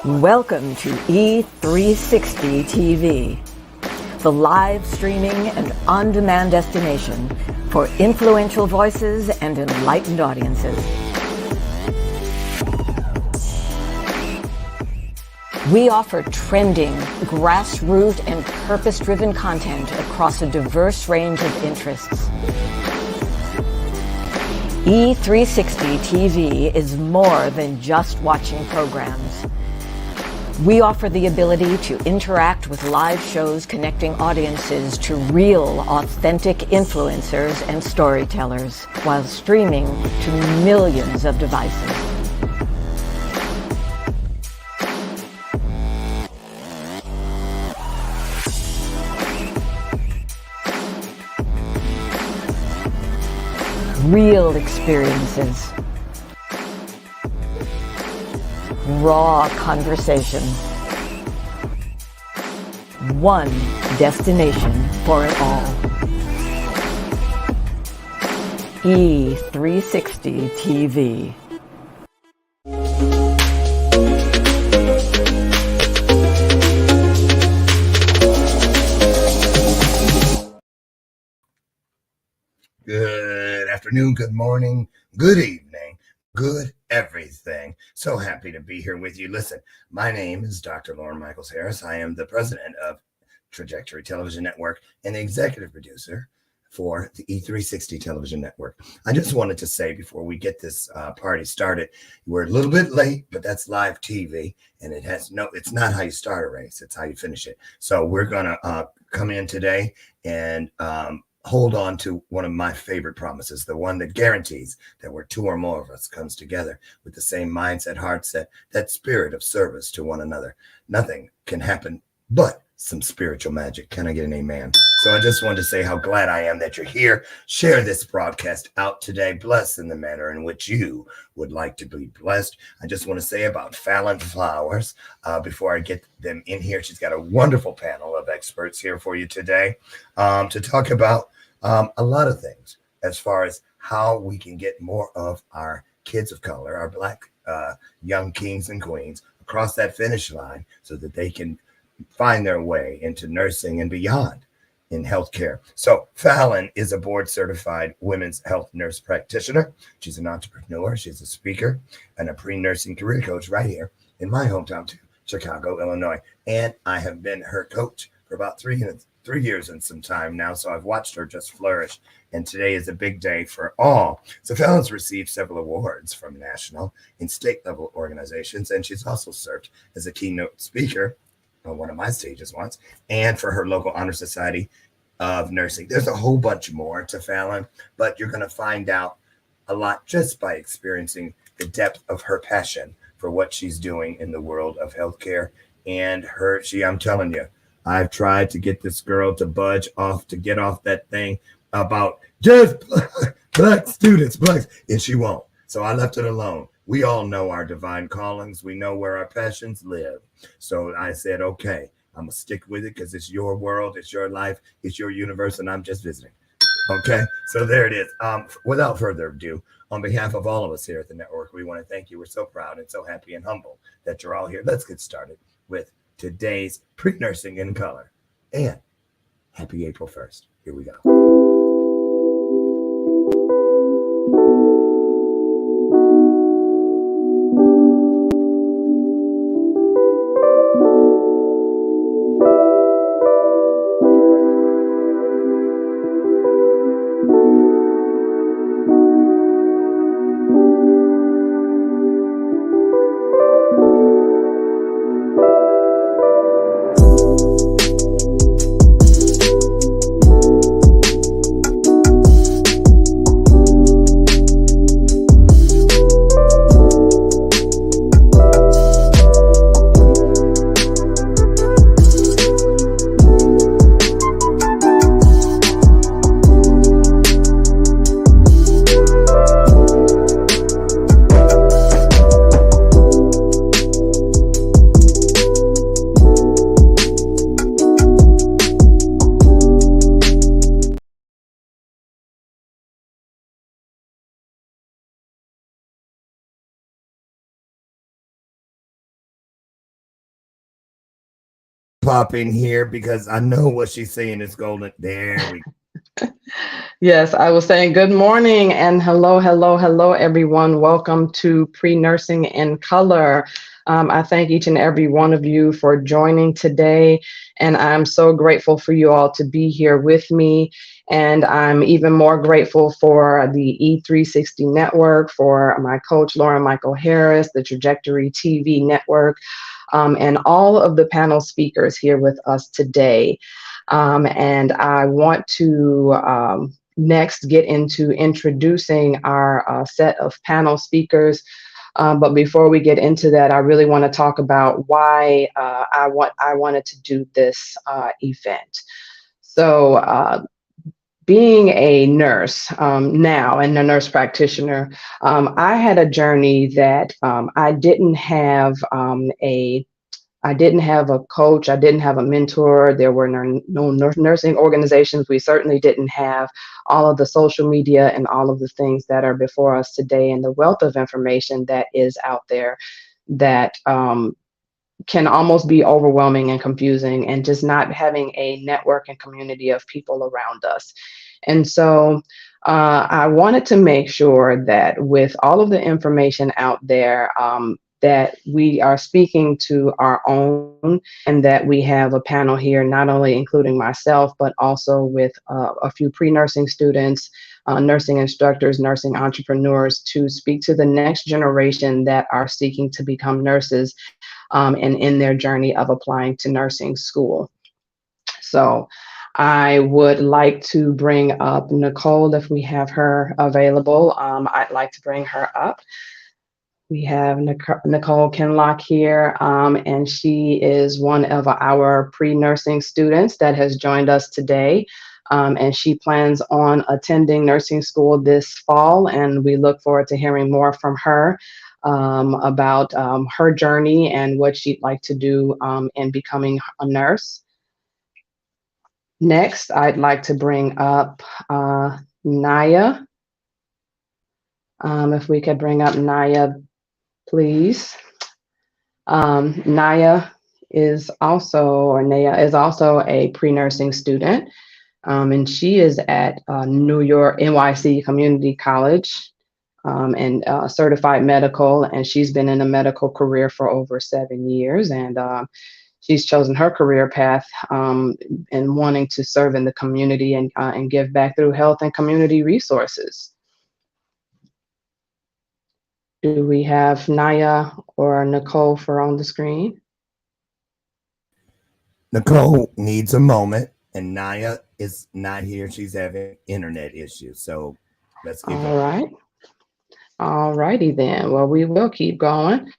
Welcome to E360 TV, the live streaming and on-demand destination for influential voices and enlightened audiences. We offer trending, grassroots, and purpose-driven content across a diverse range of interests. E360 TV is more than just watching programs. We offer the ability to interact with live shows connecting audiences to real, authentic influencers and storytellers while streaming to millions of devices. Real experiences. Raw conversation. One destination for it all. E360 TV. Good afternoon, good morning, good evening, good everything. So happy to be here with you. Listen, my name is Dr. Lauren Michaels Harris. I am the president of Trajectory Television Network and the executive producer for the E360 Television Network. I just wanted to say before we get this party started, we're a little bit late, but that's live TV, and it's not how you start a race, it's how you finish it. So we're gonna come in today and hold on to one of my favorite promises, the one that guarantees that where two or more of us comes together with the same mindset, heart set, that spirit of service to one another. Nothing can happen but some spiritual magic. Can I get an amen? So I just wanted to say how glad I am that you're here. Share this broadcast out today. Bless in the manner in which you would like to be blessed. I just want to say about FALLON Flowers before I get them in here. She's got a wonderful panel of experts here for you today to talk about a lot of things as far as how we can get more of our kids of color, our Black young kings and queens across that finish line so that they can find their way into nursing and beyond in healthcare. So FALLON is a board certified women's health nurse practitioner. She's an entrepreneur. She's a speaker and a pre-nursing career coach right here in my hometown too, Chicago, Illinois. And I have been her coach for about 3 years and some time now. So I've watched her just flourish. And today is a big day for all. So FALLON's received several awards from national and state level organizations. And she's also served as a keynote speaker on one of my stages once, and for her local honor society of nursing. There's a whole bunch more to FALLON, but you're going to find out a lot just by experiencing the depth of her passion for what she's doing in the world of healthcare. And I'm telling you, I've tried to get this girl to get off that thing about just Black students, Blacks, and she won't. So I left it alone. We all know our divine callings. We know where our passions live. So I said, okay, I'm going to stick with it because it's your world, it's your life, it's your universe, and I'm just visiting. Okay, so there it is. Without further ado, on behalf of all of us here at the network, we want to thank you. We're so proud and so happy and humble that you're all here. Let's get started with today's Pre-Nursing in Color. And happy April 1st. Here we go. pop in here because I know what she's saying is golden. There we Yes, I was saying good morning and hello, everyone. Welcome to Pre-Nursing in Color. I thank each and every one of you for joining today, and I'm so grateful for you all to be here with me. And I'm even more grateful for the E360 network, for my coach, Lauren Michael Harris, the Trajectory TV network, and all of the panel speakers here with us today. And I want to next get into introducing our set of panel speakers. But before we get into that, I really want to talk about why I wanted to do this event. So being a nurse now and a nurse practititioner, I had a journey that I didn't have a coach. I didn't have a mentor. There were no nursing organizations. We certainly didn't have all of the social media and all of the things that are before us today, and the wealth of information that is out there that can almost be overwhelming and confusing, and just not having a network and community of people around us. And so I wanted to make sure that with all of the information out there, that we are speaking to our own, and that we have a panel here, not only including myself, but also with a few pre-nursing students, nursing instructors, nursing entrepreneurs, to speak to the next generation that are seeking to become nurses and in their journey of applying to nursing school. So I would like to bring up Nicole if we have her available. I'd like to bring her up. We have Nicole Kinlock here, and she is one of our pre-nursing students that has joined us today. And she plans on attending nursing school this fall, and we look forward to hearing more from her about her journey and what she'd like to do in becoming a nurse. Next, I'd like to bring up Naya. If we could bring up Naya, please. Naya is also a pre-nursing student, and she is at New York NYC Community College, and certified medical, and she's been in a medical career for over 7 years, and she's chosen her career path and wanting to serve in the community and give back through health and community resources. Do we have Naya or Nicole for on the screen? Nicole needs a moment, and Naya is not here. She's having internet issues. So let's keep going. All right. All righty then. Well, we will keep going.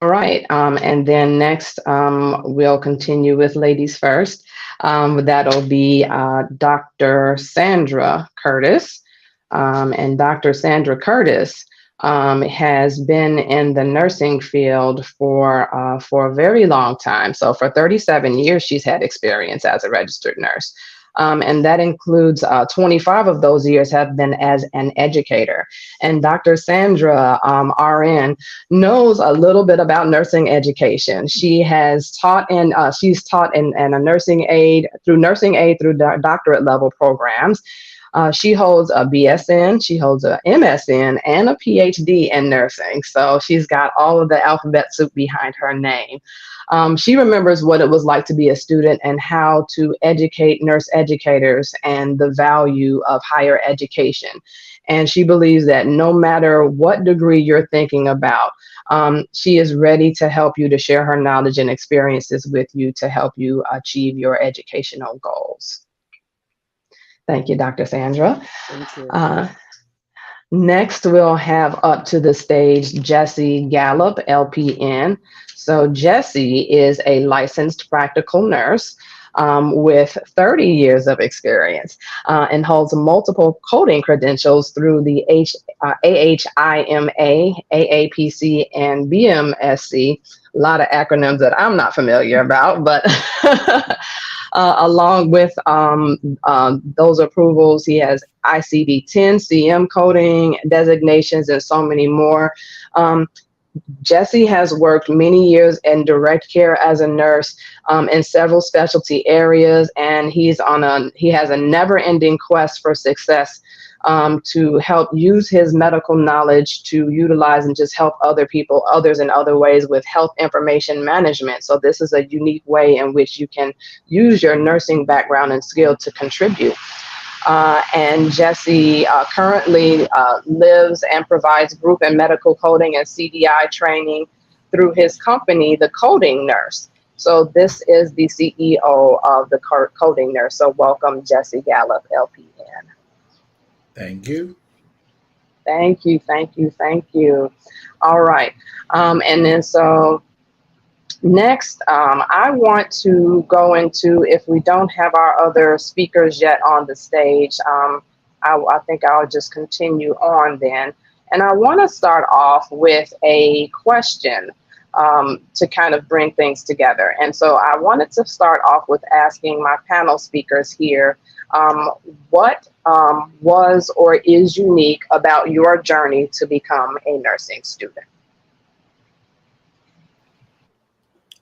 All right. And then next, we'll continue with ladies first. That'll be Dr. Sandra Curtis. And Dr. Sandra Curtis has been in the nursing field for a very long time. So for 37 years, she's had experience as a registered nurse. And that includes 25 of those years have been as an educator. And Dr. Sandra, RN, knows a little bit about nursing education. She has taught in a nursing aid through doctorate level programs. She holds a BSN, she holds a MSN, and a PhD in nursing. So she's got all of the alphabet soup behind her name. She remembers what it was like to be a student and how to educate nurse educators and the value of higher education. And she believes that no matter what degree you're thinking about, she is ready to help you, to share her knowledge and experiences with you to help you achieve your educational goals. Thank you, Dr. Sandra. Thank you. Next, we'll have up to the stage Jessie Gallup, LPN. So Jessie is a licensed practical nurse with 30 years of experience and holds multiple coding credentials through the AHIMA, AAPC, and BMSC. A lot of acronyms that I'm not familiar about, but along with those approvals, he has ICD-10, CM coding designations, and so many more. Jesse has worked many years in direct care as a nurse in several specialty areas, and he has a never-ending quest for success to help use his medical knowledge to utilize and just help others in other ways with health information management. So this is a unique way in which you can use your nursing background and skill to contribute. And Jesse currently lives and provides group and medical coding and CDI training through his company, The Coding Nurse. So this is the CEO of The Coding Nurse. So welcome, Jesse Gallup, LPN. Thank you. Thank you, thank you, thank you. All right. And then so next, I want to go into, if we don't have our other speakers yet on the stage, I think I'll just continue on then. And I want to start off with a question to kind of bring things together. And so I wanted to start off with asking my panel speakers here, what was or is unique about your journey to become a nursing student?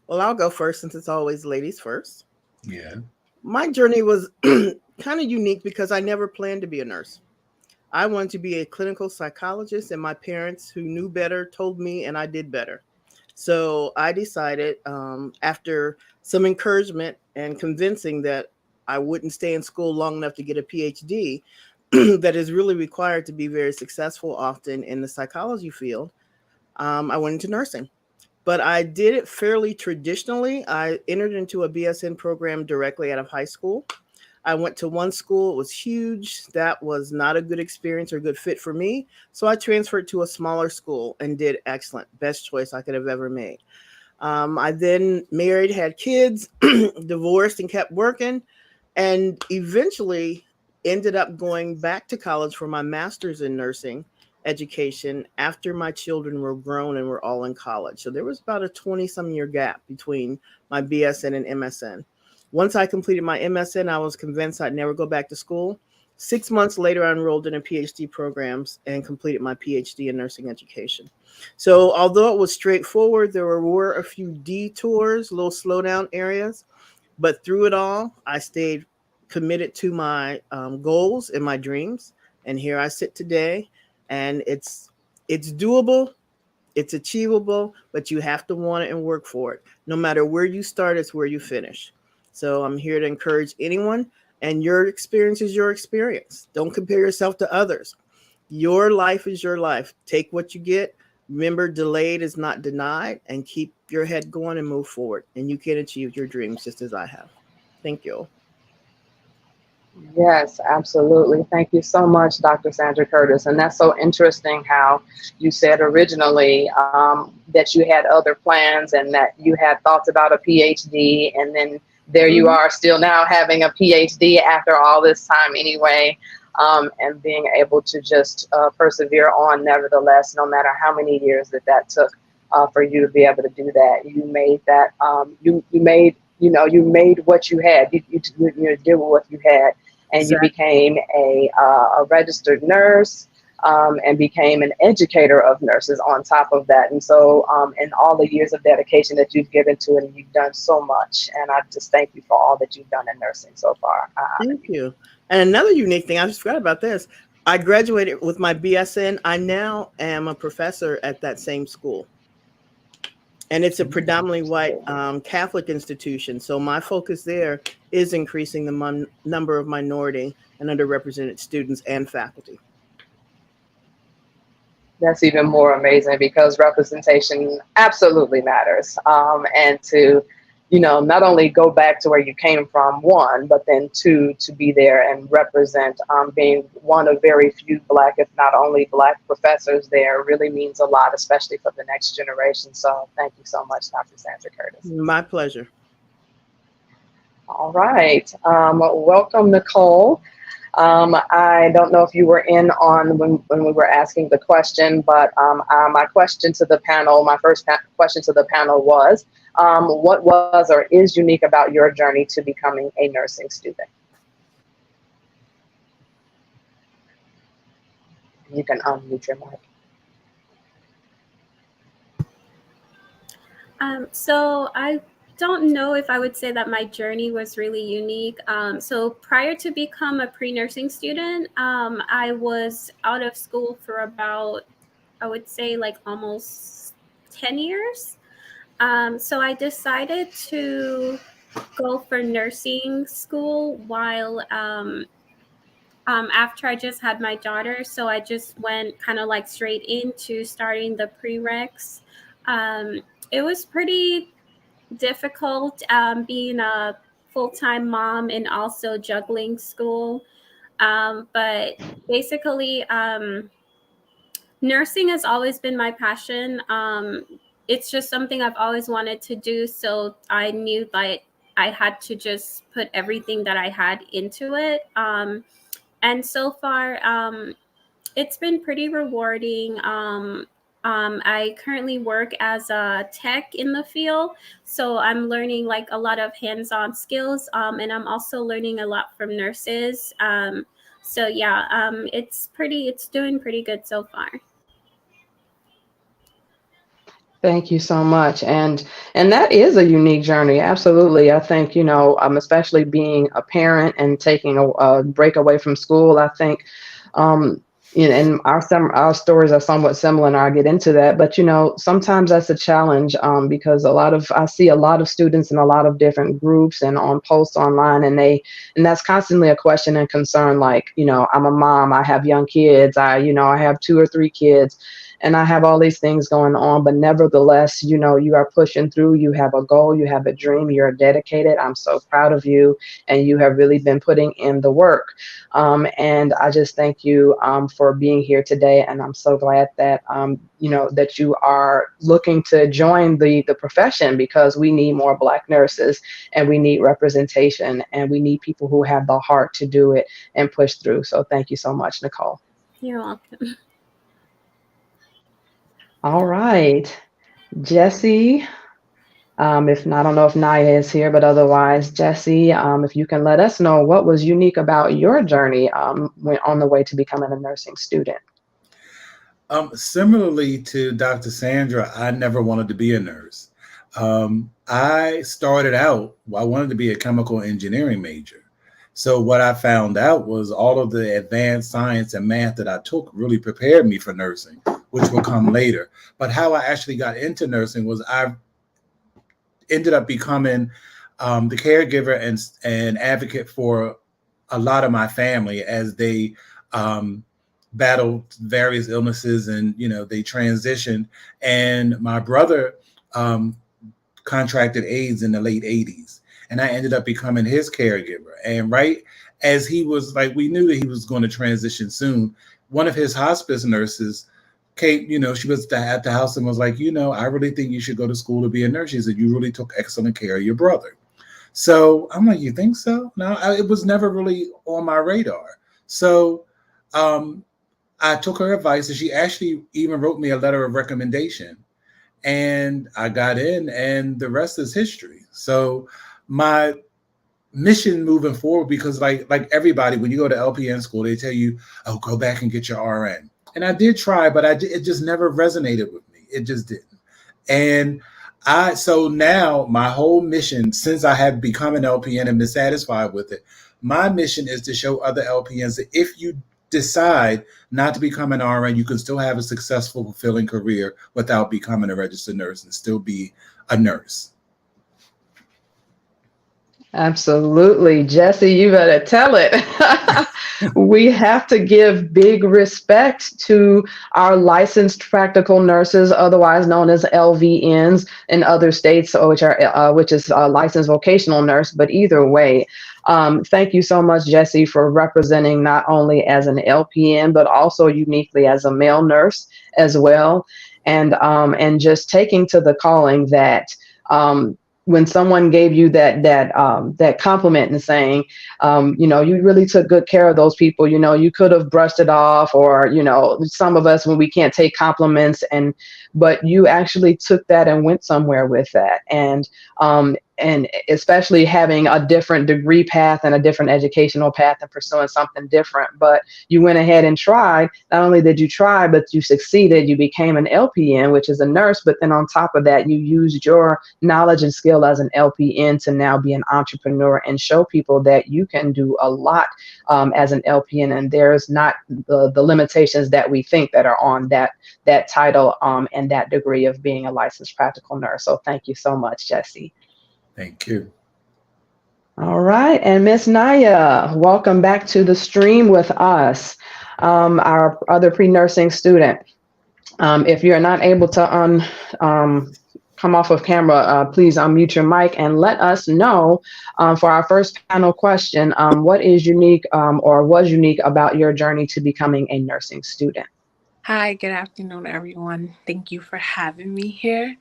Well, I'll go first since it's always ladies first. Yeah. My journey was kind of unique because I never planned to be a nurse. I wanted to be a clinical psychologist, and my parents, who knew better, told me, and I did better. So I decided, after some encouragement and convincing that I wouldn't stay in school long enough to get a PhD, that is really required to be very successful often in the psychology field, I went into nursing. But I did it fairly traditionally. I entered into a BSN program directly out of high school. I went to one school. It was huge. That was not a good experience or good fit for me. So I transferred to a smaller school and did excellent. Best choice I could have ever made. I then married, had kids, divorced, and kept working, and eventually ended up going back to college for my master's in nursing education after my children were grown and were all in college. So there was about a 20-some year gap between my BSN and MSN. Once I completed my MSN, I was convinced I'd never go back to school. 6 months later, I enrolled in a PhD programs and completed my PhD in nursing education. So although it was straightforward, there were a few detours, little slowdown areas, but through it all, I stayed committed to my goals and my dreams. And here I sit today. And it's doable, it's achievable, but you have to want it and work for it. No matter where you start, it's where you finish. So I'm here to encourage anyone, and your experience is your experience. Don't compare yourself to others. Your life is your life. Take what you get. Remember, delayed is not denied, and keep your head going and move forward. And you can achieve your dreams just as I have. Thank you. Yes, absolutely. Thank you so much, Dr. Sandra Curtis. And that's so interesting how you said originally that you had other plans and that you had thoughts about a PhD, and then there you are still now having a PhD after all this time anyway, and being able to just persevere on nevertheless, no matter how many years that took for you to be able to do that. You made that, you made what you had. You did what you had. And Exactly. You became a registered nurse and became an educator of nurses on top of that. And so in all the years of dedication that you've given to it, and you've done so much. And I just thank you for all that you've done in nursing so far. Thank you. And another unique thing, I just forgot about this. I graduated with my BSN. I now am a professor at that same school. And it's a predominantly white Catholic institution. So my focus there is increasing the number of minority and underrepresented students and faculty. That's even more amazing because representation absolutely matters. And to, not only go back to where you came from, one, but then two, to be there and represent being one of very few Black, if not only Black professors there really means a lot, especially for the next generation. So thank you so much, Dr. Sandra Curtis. My pleasure. All right. Welcome, Nicole. I don't know if you were in on when we were asking the question, but my question to the panel, my first question to the panel was, what was or is unique about your journey to becoming a nursing student? You can unmute your mic. So I don't know if I would say that my journey was really unique. So prior to become a pre-nursing student, I was out of school for about, I would say like almost 10 years. So I decided to go for nursing school while after I just had my daughter. So I just went kind of like straight into starting the prereqs. It was pretty difficult being a full-time mom and also juggling school. But basically, nursing has always been my passion. It's just something I've always wanted to do. So I knew that I had to just put everything that I had into it. And so far, it's been pretty rewarding. I currently work as a tech in the field, so I'm learning like a lot of hands-on skills, and I'm also learning a lot from nurses. So yeah, it's doing pretty good so far. Thank you so much. And that is a unique journey. Absolutely. I think, especially being a parent and taking a break away from school, I think, um, and our stories are somewhat similar, and I'll get into that. But sometimes that's a challenge, because I see a lot of students in a lot of different groups and on posts online, and that's constantly a question and concern. Like, I'm a mom, I have young kids, I have 2 or 3 kids, and I have all these things going on, but nevertheless, you are pushing through. You have a goal, you have a dream, you're dedicated. I'm so proud of you, and you have really been putting in the work. And I just thank you for being here today, and I'm so glad that that you are looking to join the profession, because we need more Black nurses, and we need representation, and we need people who have the heart to do it and push through. So thank you so much, Nicole. You're welcome. All right, Jesse. If not, I don't know if Naya is here, but otherwise, Jesse, if you can let us know what was unique about your journey when on the way to becoming a nursing student. Similarly to Dr. Sandra, I never wanted to be a nurse. I started out, I wanted to be a chemical engineering major. So what I found out was all of the advanced science and math that I took really prepared me for nursing, which will come later. But how I actually got into nursing was I ended up becoming the caregiver and advocate for a lot of my family as they battled various illnesses, and they transitioned. And my brother contracted AIDS in the late 80s, and I ended up becoming his caregiver. And right as he was we knew that he was going to transition soon, one of his hospice nurses came, she was at the house and was like, I really think you should go to school to be a nurse. She said, you really took excellent care of your brother. So I'm like, you think so? No, it was never really on my radar. So I took her advice, and she actually even wrote me a letter of recommendation, and I got in, and the rest is history. So my mission moving forward, because like everybody, when you go to LPN school, they tell you, oh, go back and get your RN. And I did try, but it just never resonated with me. It just didn't. And so now my whole mission, since I have become an LPN and been satisfied with it, my mission is to show other LPNs that if you decide not to become an RN, you can still have a successful, fulfilling career without becoming a registered nurse and still be a nurse. Absolutely. Jesse, you better tell it. We have to give big respect to our licensed practical nurses, otherwise known as LVNs in other states, which is a licensed vocational nurse. But either way, thank you so much, Jesse, for representing not only as an LPN, but also uniquely as a male nurse as well. And just taking to the calling that when someone gave you that compliment and saying, you really took good care of those people, you could have brushed it off, or, some of us, when we can't take compliments, but you actually took that and went somewhere with that. And and especially having a different degree path and a different educational path and pursuing something different. But you went ahead and tried. Not only did you try, but you succeeded. You became an LPN, which is a nurse. But then on top of that, you used your knowledge and skill as an LPN to now be an entrepreneur and show people that you can do a lot as an LPN. And there's not the limitations that we think that are on that title and that degree of being a licensed practical nurse. So thank you so much, Jesse. Thank you. All right, and Miss Naya, welcome back to the stream with us, our other pre-nursing student. If you're not able to come off of camera, please unmute your mic and let us know for our first panel question, what is unique or was unique about your journey to becoming a nursing student? Hi, good afternoon, everyone. Thank you for having me here.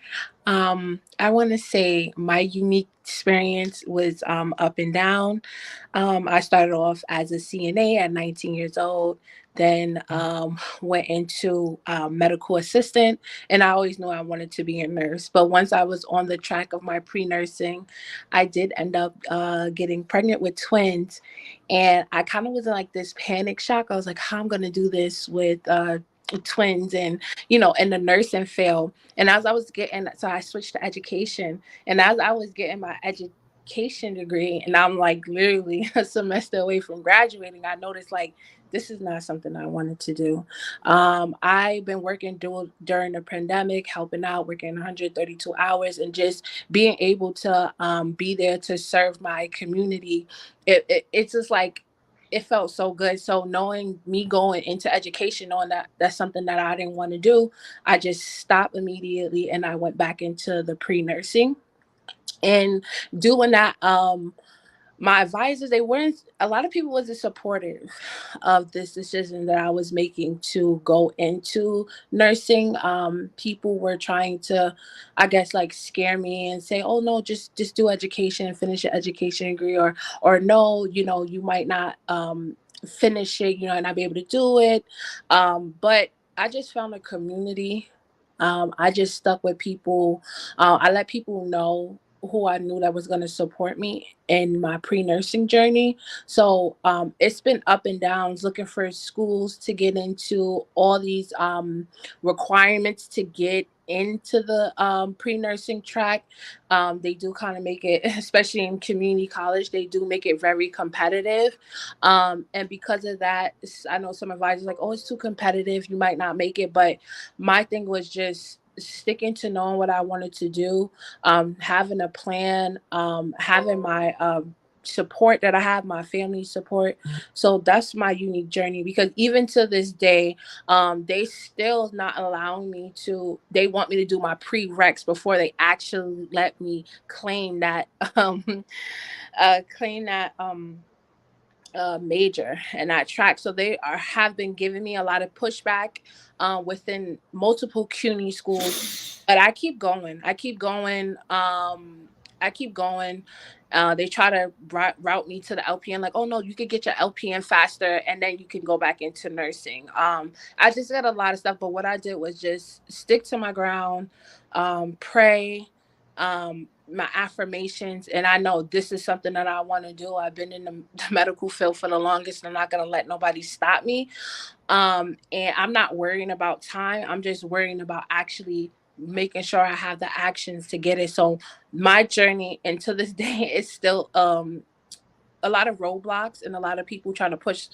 I want to say my unique experience was up and down. I started off as a CNA at 19 years old, then went into medical assistant, and I always knew I wanted to be a nurse. But once I was on the track of my pre-nursing, I did end up getting pregnant with twins, and I kind of was in like this panic shock. I was like, how am I going to do this with twins and in the nursing field. And as I was getting, so I switched to education, and as I was getting my education degree, and I'm like literally a semester away from graduating, I noticed like this is not something I wanted to do. I've been working during the pandemic, helping out, working 132 hours, and just being able to be there to serve my community. It's just like, it felt so good. So knowing me going into education, knowing that that's something that I didn't want to do, I just stopped immediately and I went back into the pre-nursing. And doing that, my advisors, a lot of people wasn't supportive of this decision that I was making to go into nursing. People were trying to, I guess, like scare me and say, oh no, just do education and finish your education degree, or no, you might not finish it, and not be able to do it. But I just found a community. I just stuck with people. I let people know who I knew that was going to support me in my pre-nursing journey. So it's been up and downs, looking for schools to get into, all these requirements to get into the pre-nursing track. They do kind of make it, especially in community college, they do make it very competitive. And because of that, I know some advisors like, oh, it's too competitive, you might not make it. But my thing was just sticking to knowing what I wanted to do, having a plan, having my support that I have, my family support. So that's my unique journey, because even to this day, they still not allowing me to, they want me to do my prereqs before they actually let me claim that major and that track. So they have been giving me a lot of pushback within multiple CUNY schools, but I keep going. They try to route me to the LPN, like, oh no, you could get your LPN faster and then you can go back into nursing. I just got a lot of stuff, but what I did was just stick to my ground, pray, my affirmations, and I know this is something that I want to do. I've been in the medical field for the longest, and I'm not going to let nobody stop me. And I'm not worrying about time. I'm just worrying about actually making sure I have the actions to get it. So my journey, and to this day, is still a lot of roadblocks and a lot of people trying to push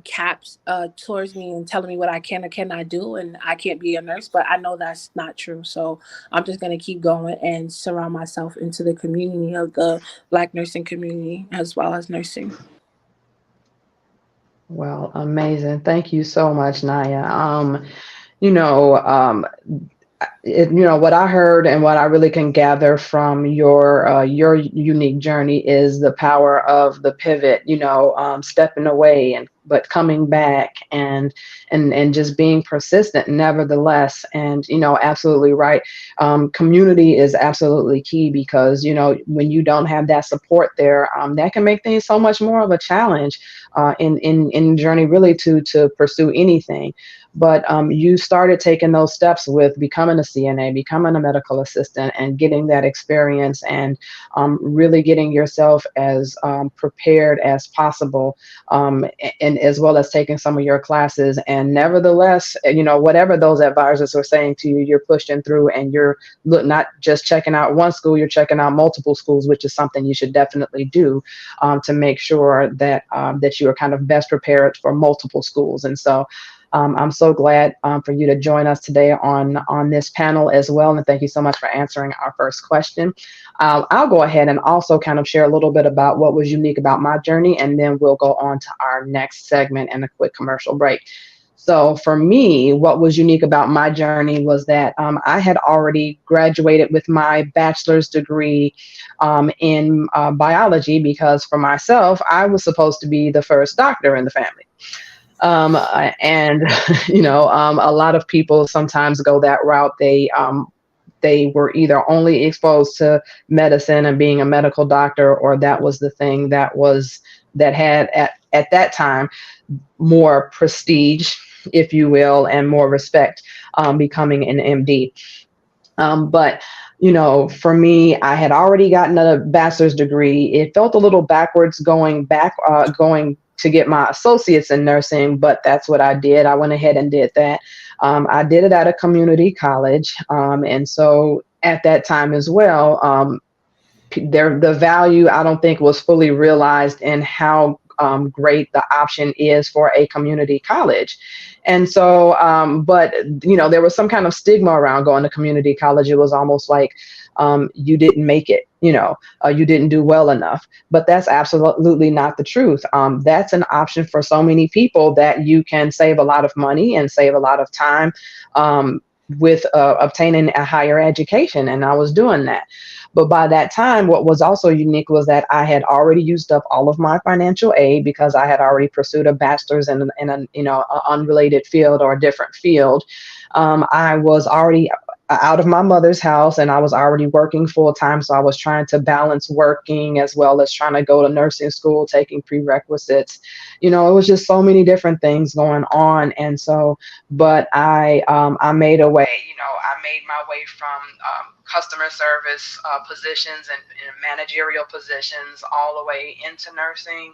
caps towards me and telling me what I can or cannot do, and I can't be a nurse. But I know that's not true. So I'm just going to keep going and surround myself into the community of the Black nursing community as well as nursing. Well, amazing. Thank you so much, Naya. What I heard and what I really can gather from your unique journey is the power of the pivot, stepping away but coming back and just being persistent nevertheless. And, absolutely right. Community is absolutely key, because, when you don't have that support there, that can make things so much more of a challenge in journey really to pursue anything. But you started taking those steps with becoming a CNA, becoming a medical assistant, and getting that experience, and really getting yourself as prepared as possible, and as well as taking some of your classes. And nevertheless, whatever those advisors are saying to you, you're pushing through, and you're not just checking out one school, you're checking out multiple schools, which is something you should definitely do, to make sure that that you are kind of best prepared for multiple schools. And so I'm so glad for you to join us today on this panel as well. And thank you so much for answering our first question. I'll go ahead and also kind of share a little bit about what was unique about my journey, and then we'll go on to our next segment and a quick commercial break. So for me, what was unique about my journey was that I had already graduated with my bachelor's degree in biology, because for myself, I was supposed to be the first doctor in the family. And a lot of people sometimes go that route. They were either only exposed to medicine and being a medical doctor, or that was the thing that had at that time more prestige, if you will, and more respect, becoming an MD. But for me, I had already gotten a bachelor's degree. It felt a little backwards going to get my associates in nursing, but that's what I did. I went ahead and did that. I did it at a community college. And so at that time as well, the value, I don't think, was fully realized in how great the option is for a community college. And so, but there was some kind of stigma around going to community college. It was almost like you didn't make it, you didn't do well enough. But that's absolutely not the truth. That's an option for so many people, that you can save a lot of money and save a lot of time with obtaining a higher education. And I was doing that. But by that time, what was also unique was that I had already used up all of my financial aid, because I had already pursued a bachelor's in an unrelated field or a different field. I was already out of my mother's house, and I was already working full time. So I was trying to balance working as well as trying to go to nursing school, taking prerequisites. It was just so many different things going on. And so, but I made a way. I made my way from customer service positions and managerial positions all the way into nursing,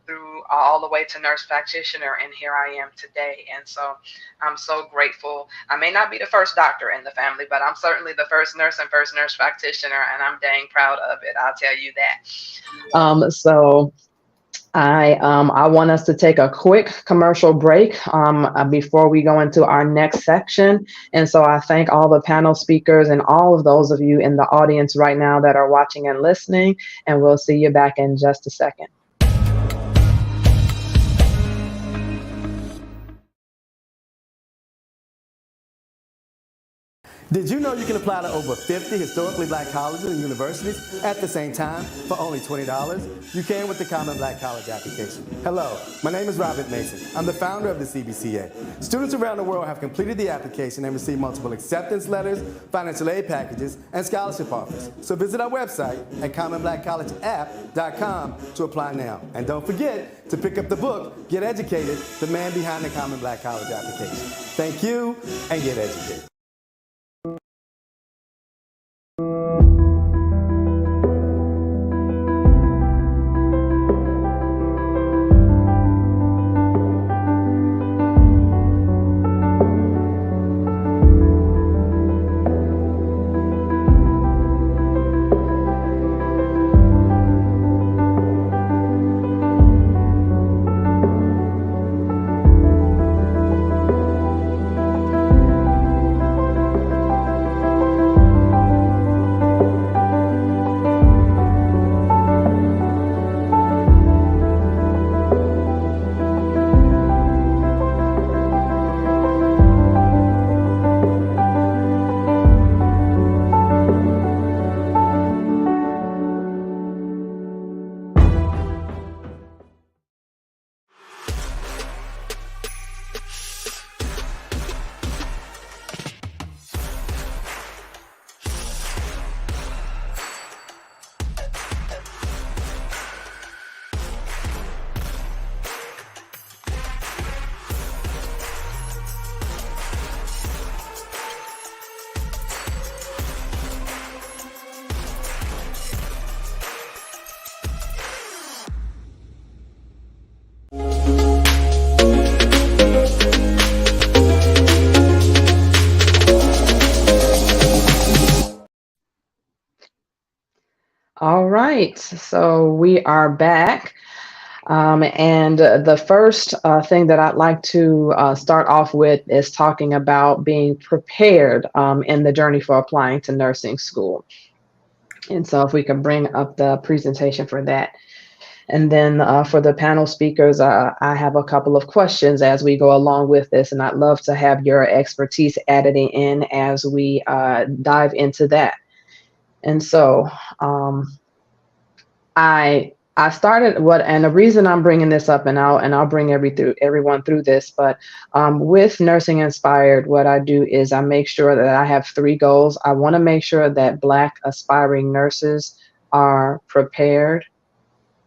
through all the way to nurse practitioner, and here I am today. And so I'm so grateful. I may not be the first doctor in the family, but I'm certainly the first nurse and first nurse practitioner, and I'm dang proud of it, I'll tell you that. So I want us to take a quick commercial break before we go into our next section. And so I thank all the panel speakers and all of those of you in the audience right now that are watching and listening, and we'll see you back in just a second. Did you know you can apply to over 50 historically black colleges and universities at the same time for only $20? You can with the Common Black College application. Hello, my name is Robert Mason. I'm the founder of the CBCA. Students around the world have completed the application and received multiple acceptance letters, financial aid packages, and scholarship offers. So visit our website at commonblackcollegeapp.com to apply now. And don't forget to pick up the book, Get Educated, The Man Behind the Common Black College Application. Thank you, and get educated. All right, so we are back. And the first thing that I'd like to start off with is talking about being prepared in the journey for applying to nursing school. And so if we can bring up the presentation for that. And then for the panel speakers, I have a couple of questions as we go along with this, and I'd love to have your expertise added in as we dive into that. And so I started and the reason I'm bringing this up, and I'll bring everyone through this, but with Nursing Inspired, what I do is I make sure that I have 3 goals. I want to make sure that Black aspiring nurses are prepared,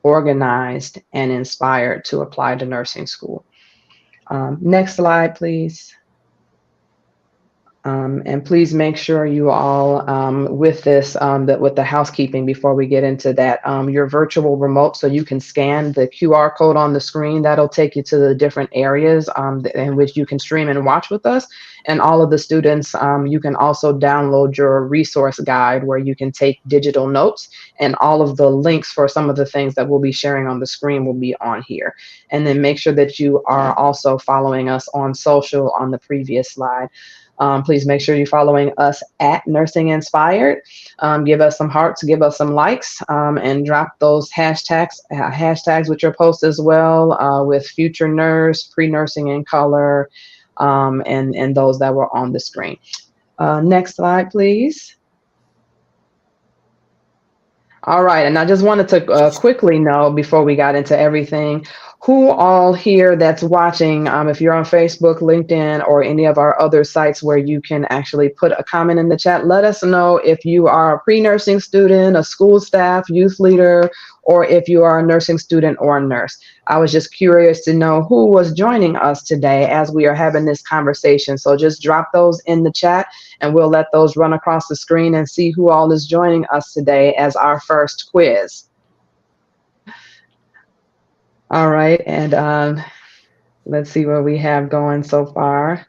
organized, and inspired to apply to nursing school. Next slide, please. And please make sure you all, with this, with the housekeeping before we get into that, your virtual remote, so you can scan the QR code on the screen. That'll take you to the different areas in which you can stream and watch with us. And all of the students, you can also download your resource guide where you can take digital notes, and all of the links for some of the things that we'll be sharing on the screen will be on here. And then make sure that you are also following us on social on the previous slide. Please make sure you're following us at Nursing Inspired. Give us some hearts, give us some likes, and drop those hashtags with your posts as well, with future nurse, pre-nursing in color, and those that were on the screen. Next slide, please. All right, and I just wanted to quickly know before we got into everything, who all here that's watching, if you're on Facebook, LinkedIn, or any of our other sites where you can actually put a comment in the chat, let us know if you are a pre-nursing student, a school staff, youth leader, or if you are a nursing student or a nurse. I was just curious to know who was joining us today as we are having this conversation. So just drop those in the chat and we'll let those run across the screen and see who all is joining us today as our first quiz. All right, and let's see what we have going so far.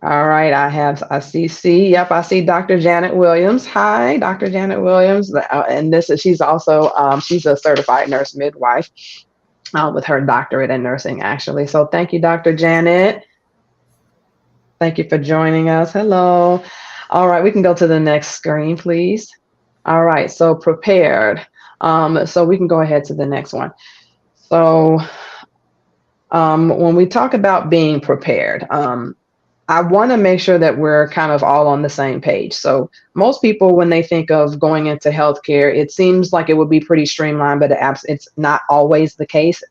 All right, I see yep, I see Dr. Janet Williams. Hi, Dr. Janet Williams. And she's also, she's a certified nurse midwife with her doctorate in nursing, actually. So thank you, Dr. Janet. Thank you for joining us. Hello. All right, we can go to the next screen, please. All right, so prepared. So we can go ahead to the next one. So when we talk about being prepared, I want to make sure that we're kind of all on the same page. So most people, when they think of going into healthcare, it seems like it would be pretty streamlined, but it's not always the case,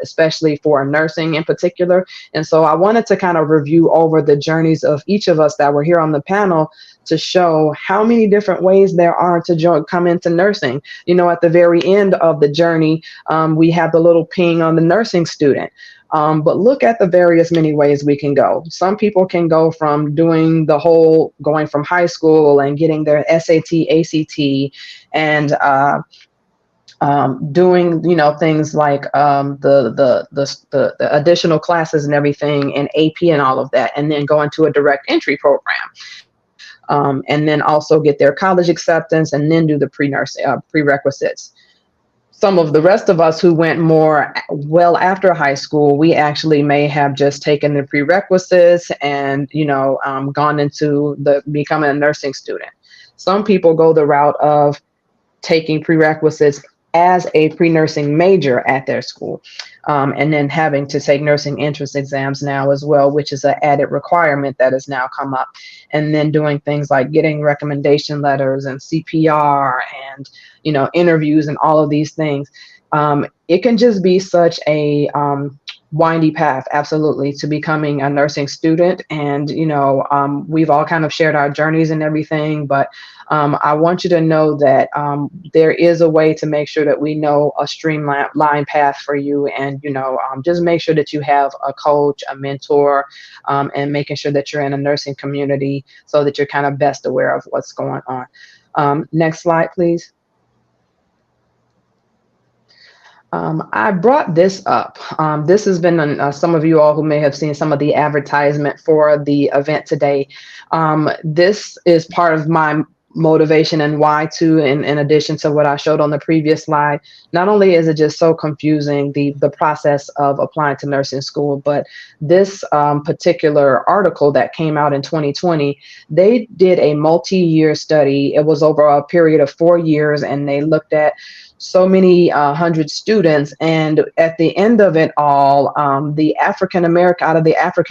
especially for nursing in particular. And so I wanted to kind of review over the journeys of each of us that were here on the panel to show how many different ways there are to come into nursing. You know, at the very end of the journey, we have the little ping on the nursing student. But look at the various many ways we can go. Some people can go from going from high school and getting their SAT, ACT, and doing, things like the additional classes and everything and AP and all of that, and then go into a direct entry program. And then also get their college acceptance and then do the prerequisites. Some of the rest of us who went more well after high school, we actually may have just taken the prerequisites and, gone into becoming a nursing student. Some people go the route of taking prerequisites as a pre-nursing major at their school, and then having to take nursing entrance exams now as well, which is an added requirement that has now come up, and then doing things like getting recommendation letters and CPR and interviews and all of these things. It can just be such a windy path, absolutely, to becoming a nursing student. And we've all kind of shared our journeys and everything, but I want you to know that there is a way to make sure that we know a streamlined path for you, and just make sure that you have a coach, a mentor, and making sure that you're in a nursing community so that you're kind of best aware of what's going on. Next slide, please. I brought this up. This has been some of you all who may have seen some of the advertisement for the event today. This is part of motivation and why too, in addition to what I showed on the previous slide. Not only is it just so confusing, the process of applying to nursing school, but this particular article that came out in 2020, they did a multi-year study. It was over a period of 4 years, and they looked at so many hundred students. And at the end of it all, out of the African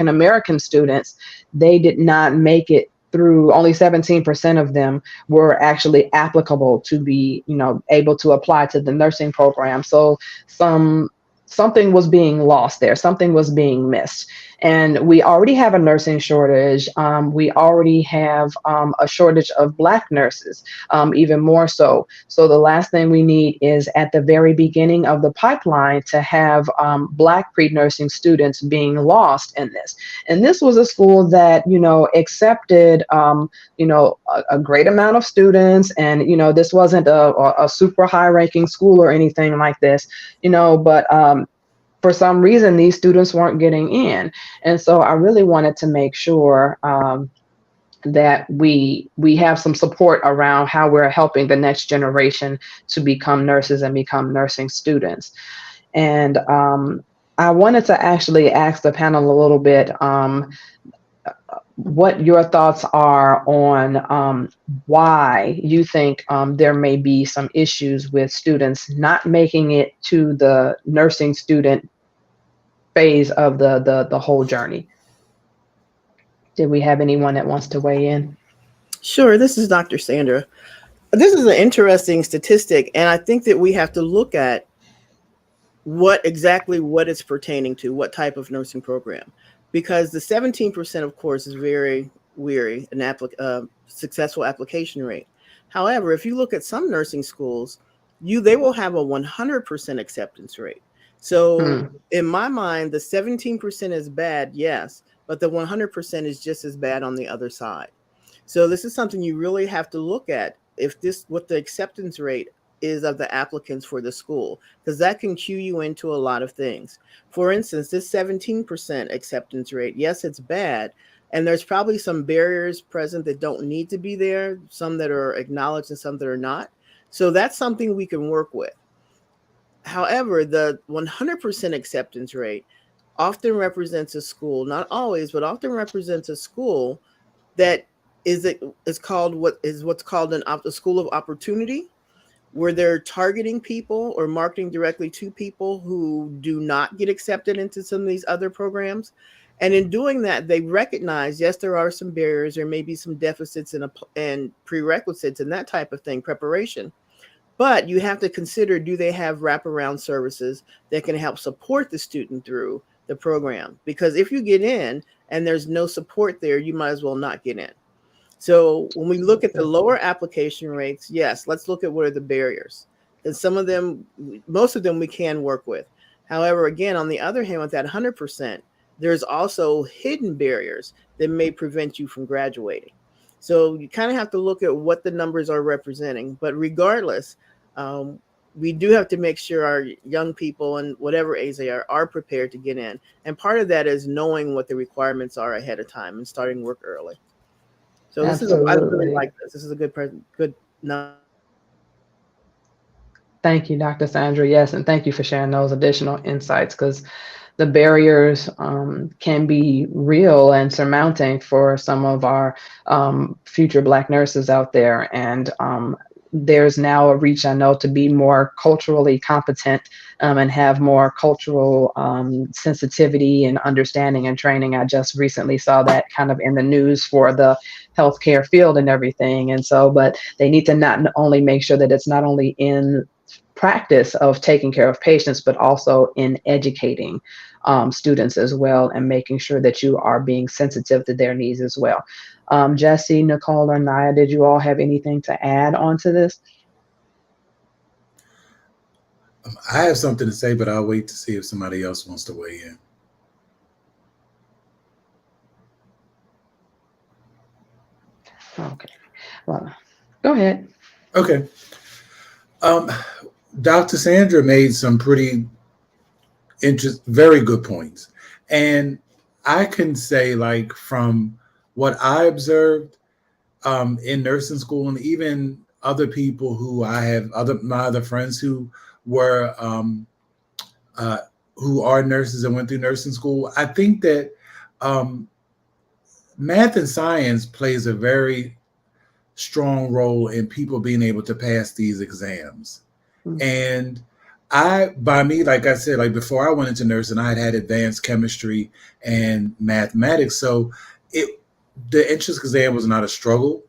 American students, they did not make it through. Only 17% of them were actually applicable to be, able to apply to the nursing program. So something was being lost there. Something was being missed. And we already have a nursing shortage. We already have a shortage of Black nurses, even more so. So the last thing we need is at the very beginning of the pipeline to have Black pre-nursing students being lost in this. And this was a school that, accepted, a great amount of students. And, this wasn't a super high ranking school or anything like this, but for some reason, these students weren't getting in. And so I really wanted to make sure that we have some support around how we're helping the next generation to become nurses and become nursing students. And I wanted to actually ask the panel a little bit what your thoughts are on why you think there may be some issues with students not making it to the nursing student phase of the whole journey. Did we have anyone that wants to weigh in? Sure, this is Dr. Sandra. This is an interesting statistic, and I think that we have to look at what it's pertaining to, what type of nursing program. Because the 17%, of course, is very weary, an successful application rate. However, if you look at some nursing schools, they will have a 100% acceptance rate. So in my mind, the 17% is bad, yes, but the 100% is just as bad on the other side. So this is something you really have to look at, what the acceptance rate is of the applicants for the school, because that can cue you into a lot of things. For instance, this 17% acceptance rate, yes, it's bad. And there's probably some barriers present that don't need to be there, some that are acknowledged and some that are not. So that's something we can work with. However, the 100% acceptance rate often represents a school, not always, but often represents a school that is what's called a school of opportunity, where they're targeting people or marketing directly to people who do not get accepted into some of these other programs. And in doing that, they recognize, yes, there are some barriers, there may be some deficits and prerequisites and that type of thing, preparation. But you have to consider, do they have wraparound services that can help support the student through the program? Because if you get in and there's no support there, you might as well not get in. So when we look at the lower application rates, yes, let's look at what are the barriers. And most of them we can work with. However, again, on the other hand, with that 100%, there's also hidden barriers that may prevent you from graduating. So you kind of have to look at what the numbers are representing. But regardless, we do have to make sure our young people, and whatever age they are prepared to get in. And part of that is knowing what the requirements are ahead of time and starting work early. So I really like this. This is a good number. Thank you, Dr. Sandra. Yes, and thank you for sharing those additional insights, because the barriers can be real and surmounting for some of our future Black nurses out there. And there's now a reach, I know, to be more culturally competent and have more cultural sensitivity and understanding and training. I just recently saw that kind of in the news for the healthcare field and everything. And so, but they need to not only make sure that it's not only in practice of taking care of patients, but also in educating students as well, and making sure that you are being sensitive to their needs as well. Jesse, Nicole, or Naya, did you all have anything to add on to this? I have something to say, but I'll wait to see if somebody else wants to weigh in. Okay, well, go ahead. Okay. Dr. Sandra made some pretty very good points. And I can say, like, from what I observed, in nursing school, and even other people who I have, my other friends were uh, who are nurses and went through nursing school. I think that um, math and science plays a very strong role in people being able to pass these exams. Mm. And by me, like I said, like before I went into nursing, I had advanced chemistry and mathematics. So the entrance exam was not a struggle.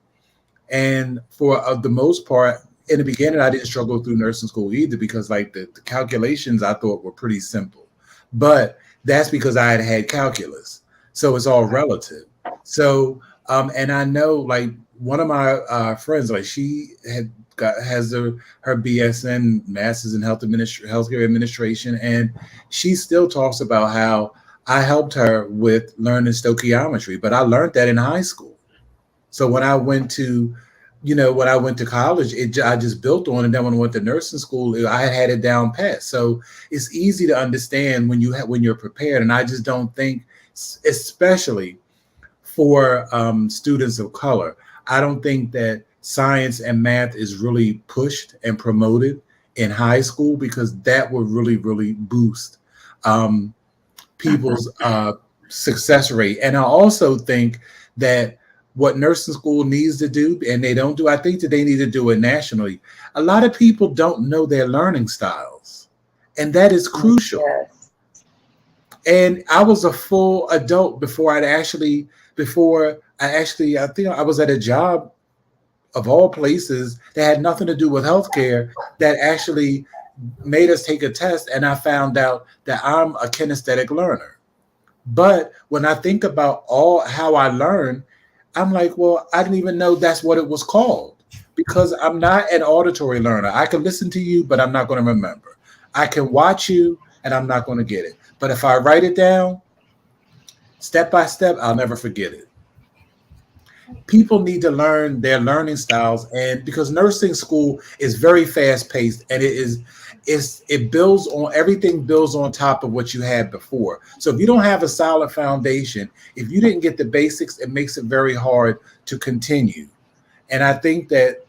And for the most part, in the beginning, I didn't struggle through nursing school either, because like the calculations I thought were pretty simple. But that's because I had had calculus. So it's all relative. So, and I know like one of my friends, like she has her BSN, Masters in Healthcare Administration, and she still talks about how I helped her with learning stoichiometry, but I learned that in high school. So when I went to, when I went to college, I just built on it. And then when I went to nursing school, I had it down pat. So it's easy to understand when you're prepared. And I just don't think, especially for students of color, I don't think that science and math is really pushed and promoted in high school, because that would really, really boost people's success rate. And I also think that what nursing school needs to do, and they don't do, I think that they need to do it nationally. A lot of people don't know their learning styles, and that is crucial. Yes. And I was a full adult before I think I was at a job of all places that had nothing to do with healthcare, that actually made us take a test, and I found out that I'm a kinesthetic learner. But when I think about how I learn, I'm like, well, I didn't even know that's what it was called, because I'm not an auditory learner. I can listen to you, but I'm not going to remember. I can watch you, and I'm not going to get it. But if I write it down, step by step, I'll never forget it. People need to learn their learning styles, and because nursing school is very fast paced, and it builds on, everything builds on top of what you had before. So if you don't have a solid foundation, if you didn't get the basics, it makes it very hard to continue. And I think that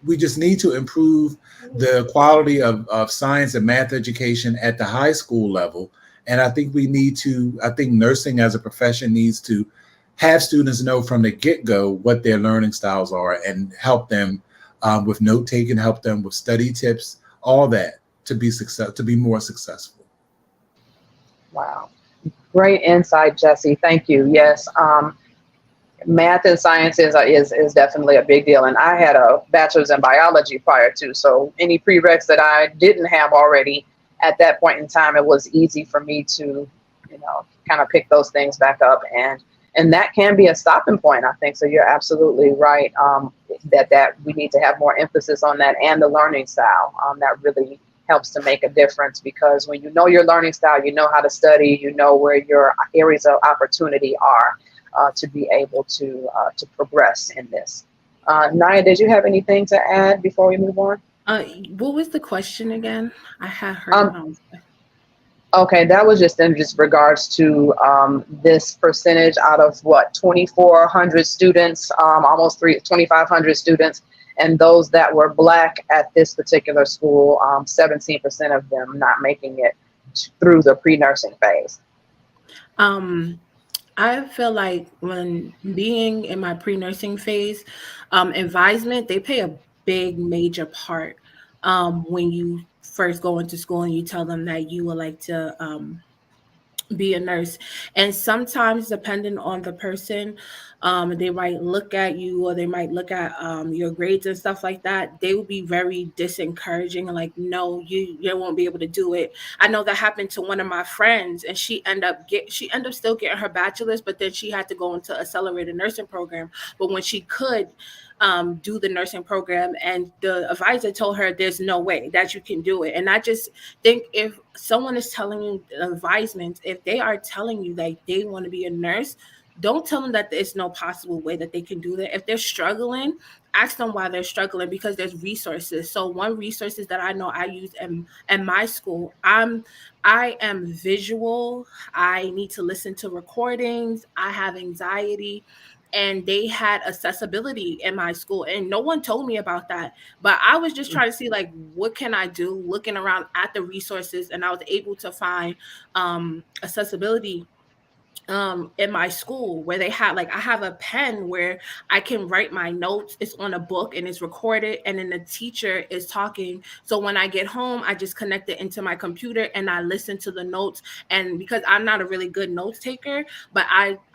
we just need to improve the quality of science and math education at the high school level. And I think I think nursing as a profession needs to have students know from the get-go what their learning styles are, and help them with note taking, help them with study tips, all that, to be more successful. Wow. Great insight, Jesse. Thank you. Yes. Math and science is definitely a big deal. And I had a bachelor's in biology prior to, so any prereqs that I didn't have already at that point in time, it was easy for me to, kind of pick those things back up. And that can be a stopping point, I think. So you're absolutely right, that we need to have more emphasis on that, and the learning style. That really helps to make a difference, because when you know your learning style, you know how to study, you know where your areas of opportunity are to be able to progress in this. Naya, did you have anything to add before we move on? What was the question again? I had heard. Okay, that was just in regards to this percentage out of 2,400 students, almost 2,500 students, and those that were Black at this particular school, 17% of them not making it through the pre-nursing phase. I feel like when being in my pre-nursing phase, advisement, they play a big major part when you first go into school and you tell them that you would like to be a nurse. And sometimes, depending on the person, they might look at you, or they might look at your grades and stuff like that. They will be very disencouraging, and like, no, you won't be able to do it. I know that happened to one of my friends, and she ended up still getting her bachelor's, but then she had to go into accelerated nursing program. But when she could do the nursing program, and the advisor told her there's no way that you can do it. And I just think, if someone is telling you advisement, if they are telling you that they want to be a nurse, don't tell them that there's no possible way that they can do that. If they're struggling, ask them why they're struggling, because there's resources. So one resources that I know I use in my school, I am visual. I need to listen to recordings. I have anxiety. and they had accessibility in my school, and no one told me about that. But I was just trying to see, like, what can I do, looking around at the resources, and I was able to find accessibility in my school, where they had, like, I have a pen where I can write my notes. It's on a book and it's recorded, and then the teacher is talking. So when I get home, I just connect it into my computer and I listen to the notes. And because I'm not a really good note taker, but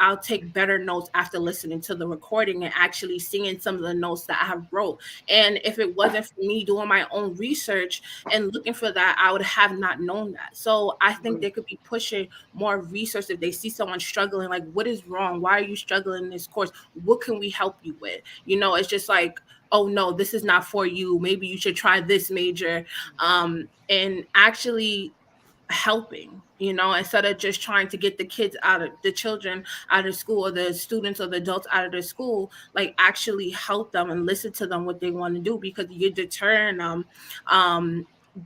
I'll take better notes after listening to the recording and actually seeing some of the notes that I have wrote. And if it wasn't for me doing my own research and looking for that, I would have not known that. So I think they could be pushing more research. If they see someone struggling, like, what is wrong? Why are you struggling in this course? What can we help you with? You know, it's just like, oh no, this is not for you. Maybe you should try this major. And actually helping, you know, instead of just trying to get the children out of school, or the students or the adults out of the school, like actually help them and listen to them what they want to do, because you're deterring them.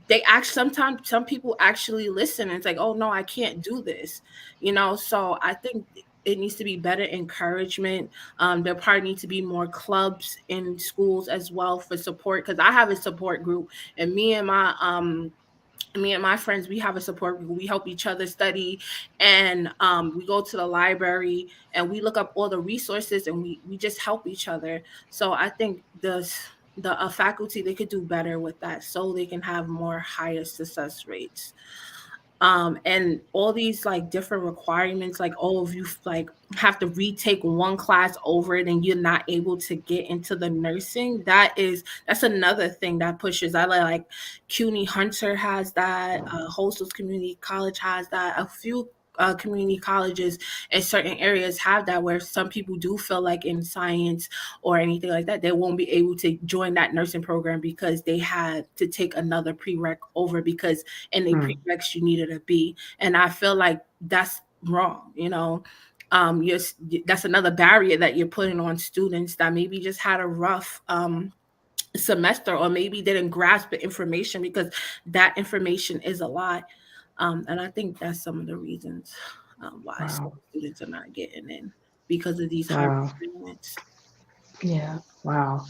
They actually, sometimes some people actually listen, and it's like, oh no, I can't do this, you know. So I think it needs to be better encouragement. There probably need to be more clubs in schools as well for support, because I have a support group, and me and my friends, we have a support group. We help each other study, and we go to the library and we look up all the resources, and we just help each other. So I think the faculty, they could do better with that, so they can have more higher success rates. And all these like different requirements, like, oh, if you like have to retake one class over it and you're not able to get into the nursing, that's another thing that pushes. I like CUNY Hunter has that, Hostels Community College has that, a few community colleges in certain areas have that, where some people do feel like in science or anything like that, they won't be able to join that nursing program because they had to take another prereq over, because in the prereqs you needed a B. And I feel like that's wrong, you know. That's another barrier that you're putting on students that maybe just had a rough semester, or maybe didn't grasp the information, because that information is a lot. And I think that's some of the reasons why some students are not getting in, because of these high requirements. Yeah. Wow.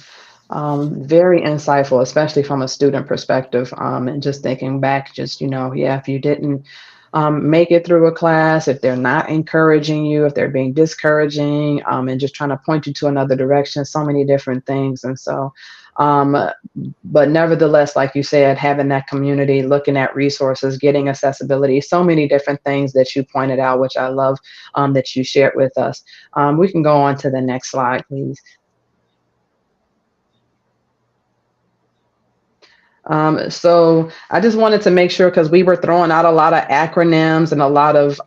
Very insightful, especially from a student perspective. And just thinking back, just, you know, yeah, if you didn't make it through a class, if they're not encouraging you, if they're being discouraging, and just trying to point you to another direction, so many different things. And so, but nevertheless, like you said, having that community, looking at resources, getting accessibility, so many different things that you pointed out, which I love, that you shared with us. We can go on to the next slide, please. So I just wanted to make sure, because we were throwing out a lot of acronyms and a lot of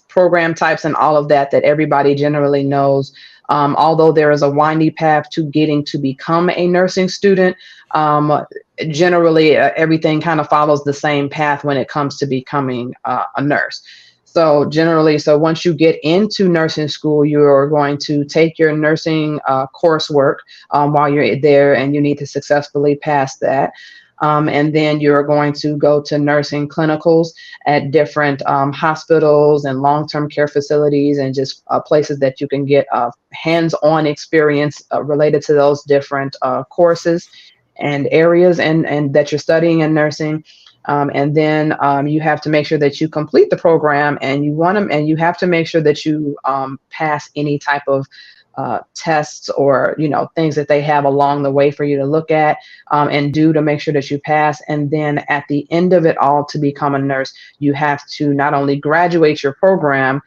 program types and all of that everybody generally knows. Although there is a windy path to getting to become a nursing student, generally everything kind of follows the same path when it comes to becoming a nurse. So generally, so once you get into nursing school, you're going to take your nursing coursework while you're there, and you need to successfully pass that. And then you're going to go to nursing clinicals at different hospitals and long-term care facilities, and just places that you can get hands-on experience related to those different courses and areas and that you're studying in nursing. And then you have to make sure that you complete the program, and you have to make sure that you pass any type of tests, or, you know, things that they have along the way for you to look at and do to make sure that you pass. And then at the end of it all, to become a nurse, you have to not only graduate your program,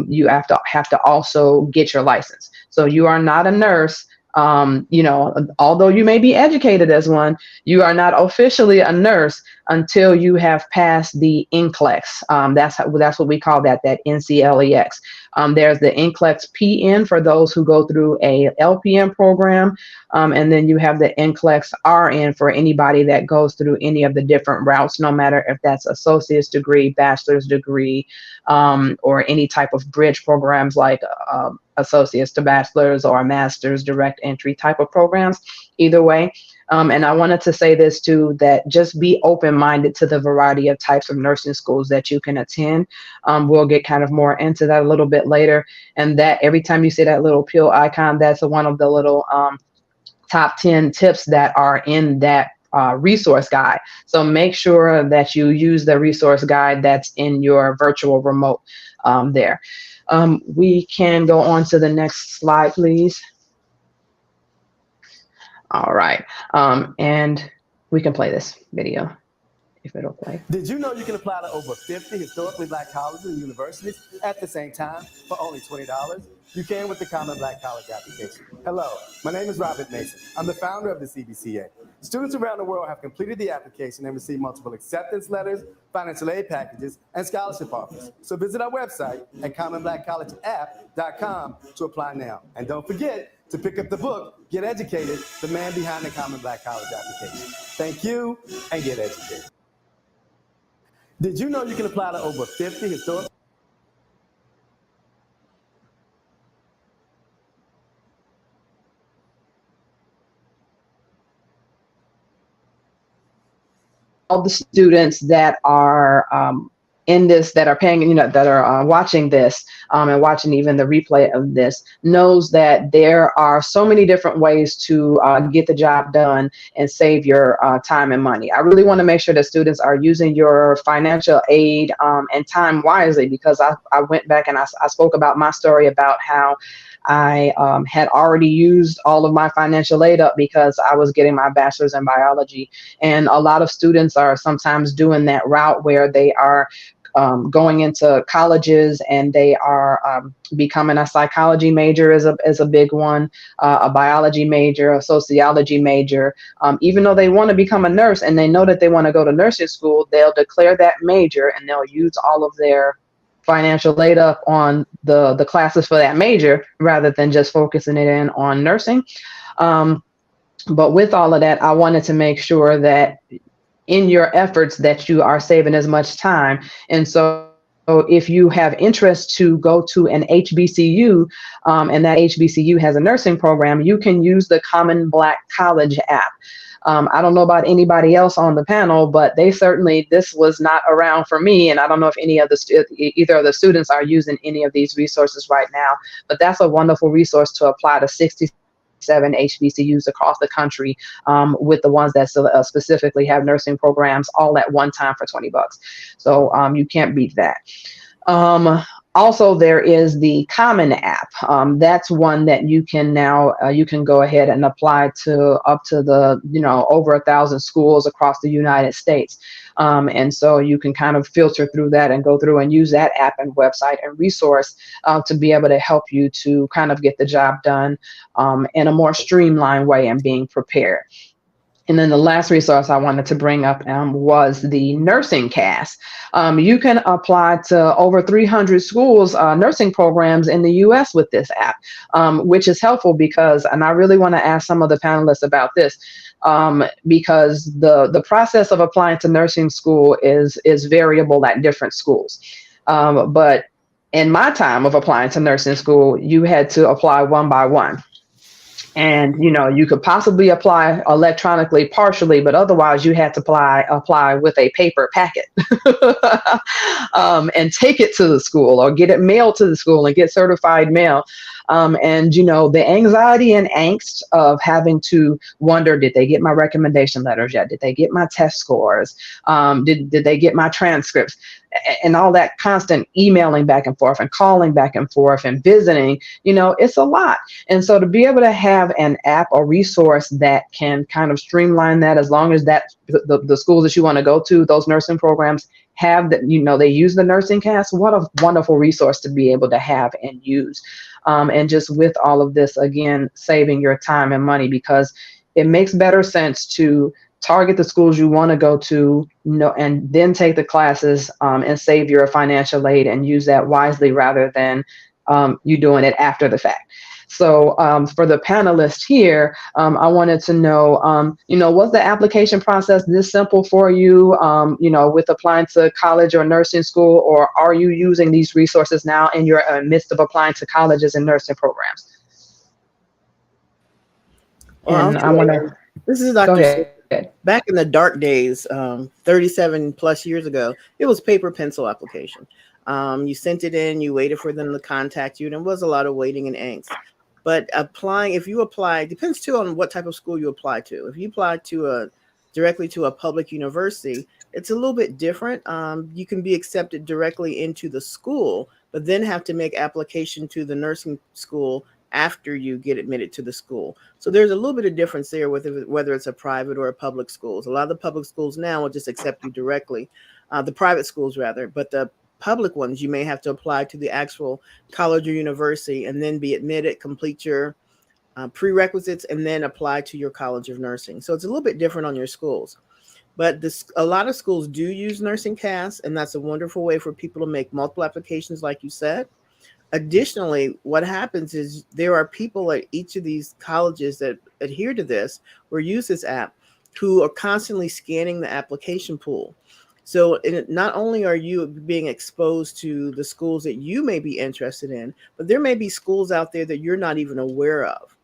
you have to also get your license. So you are not a nurse. You know, although you may be educated as one, you are not officially a nurse until you have passed the NCLEX. That's what we call that NCLEX. There's the NCLEX PN for those who go through a LPN program, and then you have the NCLEX RN for anybody that goes through any of the different routes, no matter if that's associate's degree, bachelor's degree, or any type of bridge programs like associates to bachelor's or a master's direct entry type of programs. Either way, And I wanted to say this too, that just be open-minded to the variety of types of nursing schools that you can attend. We'll get kind of more into that a little bit later. And that every time you see that little pill icon, that's one of the little top 10 tips that are in that resource guide. So make sure that you use the resource guide that's in your virtual remote there. We can go on to the next slide, please. All right. And we can play this video if it'll play. Did you know you can apply to over 50 historically black colleges and universities at the same time for only $20? You can with the Common Black College application. Hello, my name is Robert Mason. I'm the founder of the CBCA. Students around the world have completed the application and received multiple acceptance letters, financial aid packages, and scholarship offers. So visit our website at commonblackcollegeapp.com to apply now. And don't forget to pick up the book, Get Educated, The Man Behind the Common Black College Application. Thank you, and get educated. Did you know you can apply to over 50 historic? All the students that are in this, that are paying, that are watching this and watching even the replay of this, knows that there are so many different ways to get the job done and save your time and money. I really want to make sure that students are using your financial aid and time wisely, because I went back and I spoke about my story about how I had already used all of my financial aid up because I was getting my bachelor's in biology. And a lot of students are sometimes doing that route where they are going into colleges and they are becoming a psychology major is a big one, a biology major, a sociology major. Even though they want to become a nurse and they know that they want to go to nursing school, they'll declare that major and they'll use all of their financial aid up on the classes for that major rather than just focusing it in on nursing. But with all of that, I wanted to make sure that in your efforts that you are saving as much time. And so if you have interest to go to an HBCU and that HBCU has a nursing program, you can use the Common Black College app. I don't know about anybody else on the panel, but this was not around for me. And I don't know if either of the students are using any of these resources right now, but that's a wonderful resource to apply to 67 HBCUs across the country with the ones that specifically have nursing programs all at one time for $20. So you can't beat that. Also, there is the Common app. That's one that you can now, you can go ahead and apply to up to the, over 1,000 schools across the United States. And so you can kind of filter through that and go through and use that app and website and resource to be able to help you to kind of get the job done in a more streamlined way and being prepared. And then the last resource I wanted to bring up was the Nursing Cast. You can apply to over 300 schools, nursing programs in the US with this app, which is helpful because, and I really want to ask some of the panelists about this, because the process of applying to nursing school is variable at different schools. But in my time of applying to nursing school, you had to apply one by one. And, you could possibly apply electronically partially, but otherwise you had to apply with a paper packet and take it to the school or get it mailed to the school and get certified mail. And, the anxiety and angst of having to wonder, did they get my recommendation letters yet? Did they get my test scores? Did they get my transcripts? And all that constant emailing back and forth and calling back and forth and visiting, it's a lot. And so to be able to have an app or resource that can kind of streamline that, as long as that the schools that you want to go to, those nursing programs have that, they use the Nursing Cast. What a wonderful resource to be able to have and use. And just with all of this, again, saving your time and money, because it makes better sense to target the schools you want to go to, and then take the classes and save your financial aid and use that wisely rather than you doing it after the fact. So for the panelists here, I wanted to know, was the application process this simple for you, with applying to college or nursing school, or are you using these resources now in your midst of applying to colleges and nursing programs? And I want to. This is Go Dr. ahead. Back in the dark days, 37 plus years ago, it was paper pencil application. You sent it in, you waited for them to contact you, and it was a lot of waiting and angst. But applying, if you apply, depends too on what type of school you apply to. If you apply to directly to a public university, it's a little bit different. You can be accepted directly into the school, but then have to make application to the nursing school after you get admitted to the school. So there's a little bit of difference there with whether it's a private or a public schools. A lot of the public schools now will just accept you directly, the private schools rather, but the public ones you may have to apply to the actual college or university and then be admitted, complete your prerequisites, and then apply to your college of nursing. So it's a little bit different on your schools. But a lot of schools do use nursing casts, and that's a wonderful way for people to make multiple applications, like you said. Additionally, what happens is there are people at each of these colleges that adhere to this or use this app who are constantly scanning the application pool. So not only are you being exposed to the schools that you may be interested in, but there may be schools out there that you're not even aware of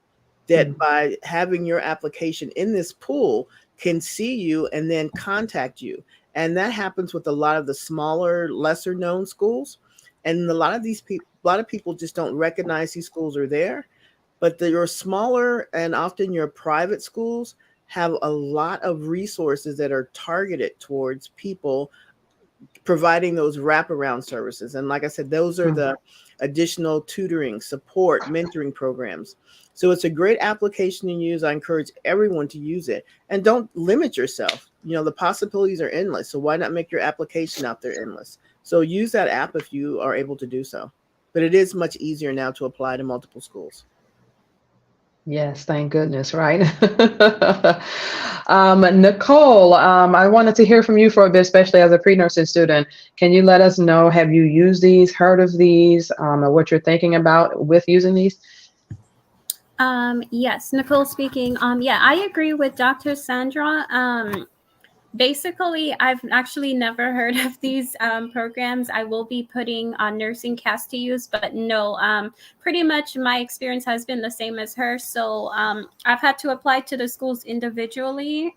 that by having your application in this pool can see you and then contact you. And that happens with a lot of the smaller, lesser known schools. And a lot of people just don't recognize these schools are there. But your smaller and often your private schools have a lot of resources that are targeted towards people providing those wraparound services. And like I said, those are the additional tutoring, support, mentoring programs. So it's a great application to use. I encourage everyone to use it, and don't limit yourself. The possibilities are endless. So why not make your application out there endless? So use that app if you are able to do so. But it is much easier now to apply to multiple schools. Yes, thank goodness, right? Nicole, I wanted to hear from you for a bit, especially as a pre-nursing student. Can you let us know, have you used these, heard of these, or what you're thinking about with using these? Yes, Nicole speaking. Yeah, I agree with Dr. Sandra. Basically, I've actually never heard of these programs. I will be putting nursing cast to use, but no, pretty much my experience has been the same as her. So I've had to apply to the schools individually.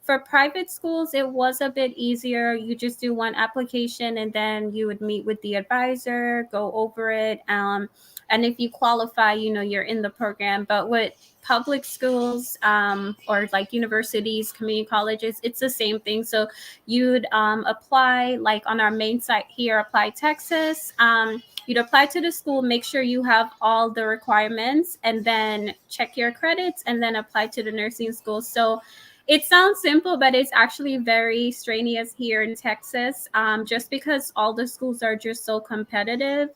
For private schools, it was a bit easier. You just do one application and then you would meet with the advisor, go over it. And if you qualify, you're in the program. But with public schools or like universities, community colleges, it's the same thing. So you'd apply, like on our main site here, Apply Texas. You'd apply to the school, make sure you have all the requirements, and then check your credits, and then apply to the nursing school. So it sounds simple, but it's actually very strenuous here in Texas, just because all the schools are just so competitive.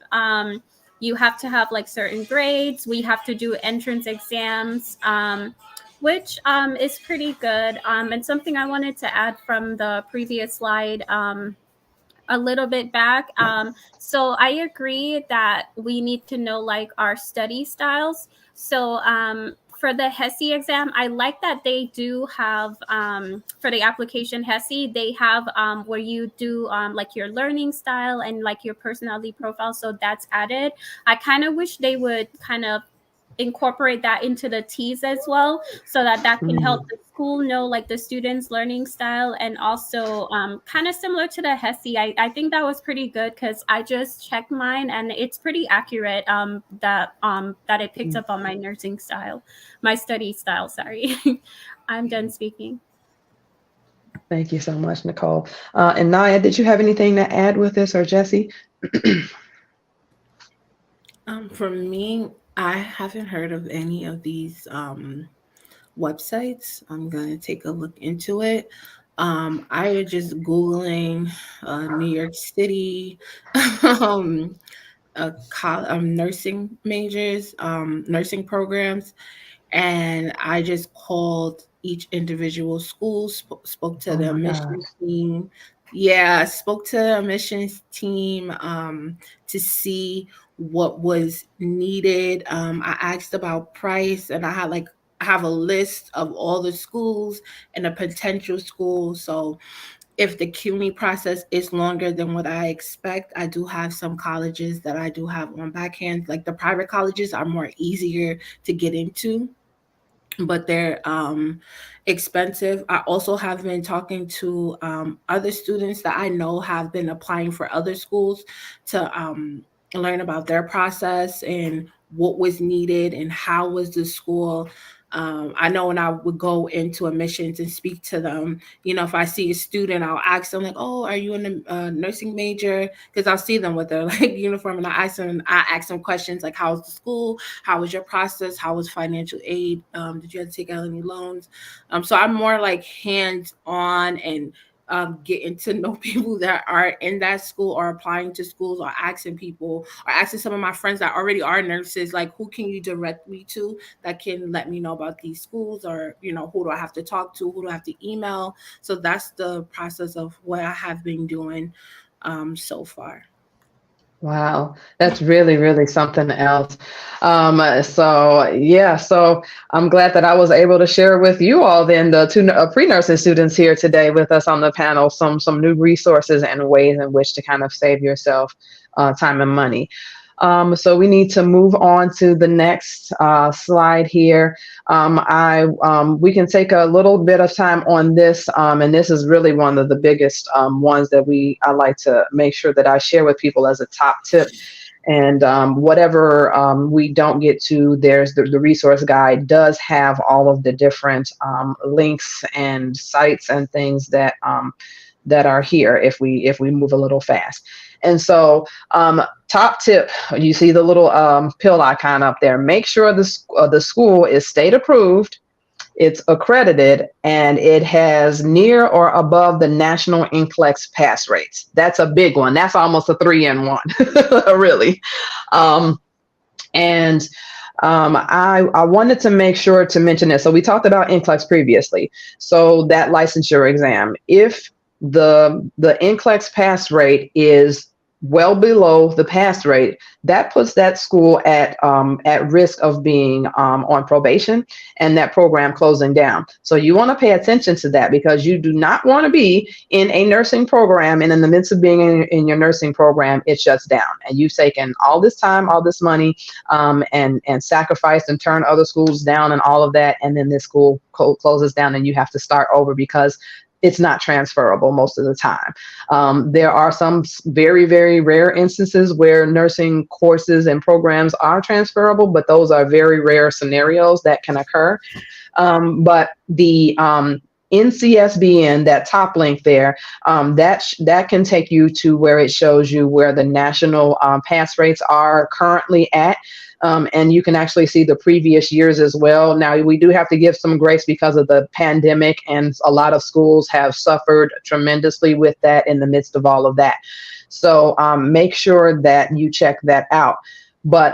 You have to have like certain grades. We have to do entrance exams, which is pretty good. And something I wanted to add from the previous slide, a little bit back. So I agree that we need to know like our study styles. So for the HESI exam, I like that they do have, for the application HESI, they have where you do like your learning style and like your personality profile. So that's added. I kind of wish they would kind of incorporate that into the T's as well, so that can help the school know like the students' learning style. And also kind of similar to the HESI, I think that was pretty good because I just checked mine and it's pretty accurate that it picked up on my nursing style, my study style, sorry. I'm done speaking. Thank you so much, Nicole. And Naya, did you have anything to add with this, or Jesse? For me, I haven't heard of any of these websites. I'm going to take a look into it. I was just Googling New York City nursing majors, nursing programs, and I just called each individual school, spoke to the admissions team. Yeah, spoke to the admissions team to see what was needed. I asked about price, and I have a list of all the schools and a potential school. So if the CUNY process is longer than what I expect, I do have some colleges that I do have on backhand. Like the private colleges are more easier to get into. but they're expensive. I also have been talking to other students that I know have been applying for other schools to learn about their process and what was needed and how was the school. I know when I would go into admissions and speak to them, you know, if I see a student, I'll ask them like, "Oh, are you in a nursing major?" Because I'll see them with their like uniform, and I ask them questions like, "How's the school? How was your process? How was financial aid? Did you have to take out any loans?" So I'm more like hands on and getting to know people that are in that school or applying to schools, or asking people or asking some of my friends that already are nurses, like, who can you direct me to that can let me know about these schools, or, you know, who do I have to talk to? Who do I have to email? So that's the process of what I have been doing so far. Wow, that's really, really something else. So yeah, so I'm glad that I was able to share with you all then the two pre-nursing students here today with us on the panel some new resources and ways in which to kind of save yourself time and money. So we need to move on to the next slide here. We can take a little bit of time on this, and this is really one of the biggest ones that I like to make sure that I share with people as a top tip. And whatever we don't get to, there's the resource guide does have all of the different links and sites and things that are here if we move a little fast. And so top tip, you see the little pill icon up there. Make sure the school is state approved, it's accredited, and it has near or above the national NCLEX pass rates. That's a big one. That's almost a 3-in-1, really. I wanted to make sure to mention this. So we talked about NCLEX previously. So that licensure exam, if the NCLEX pass rate is well below the pass rate, that puts that school at risk of being on probation and that program closing down. So you want to pay attention to that, because you do not want to be in a nursing program and in the midst of being in your nursing program, it shuts down and you've taken all this time, all this money, and sacrificed and turned other schools down and all of that, and then this school closes down and you have to start over because it's not transferable most of the time. There are some very, very rare instances where nursing courses and programs are transferable, but those are very rare scenarios that can occur. But the NCSBN, that top link there, that can take you to where it shows you where the national pass rates are currently at. And you can actually see the previous years as well. Now, we do have to give some grace because of the pandemic, and a lot of schools have suffered tremendously with that in the midst of all of that. So make sure that you check that out. But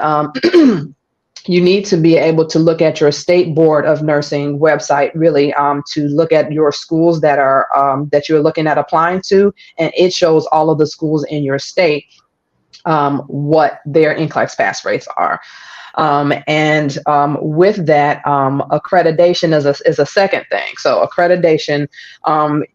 you need to be able to look at your state board of nursing website, really, to look at your schools that are that you're looking at applying to, and it shows all of the schools in your state what their NCLEX pass rates are. With that, accreditation is a second thing. So accreditation,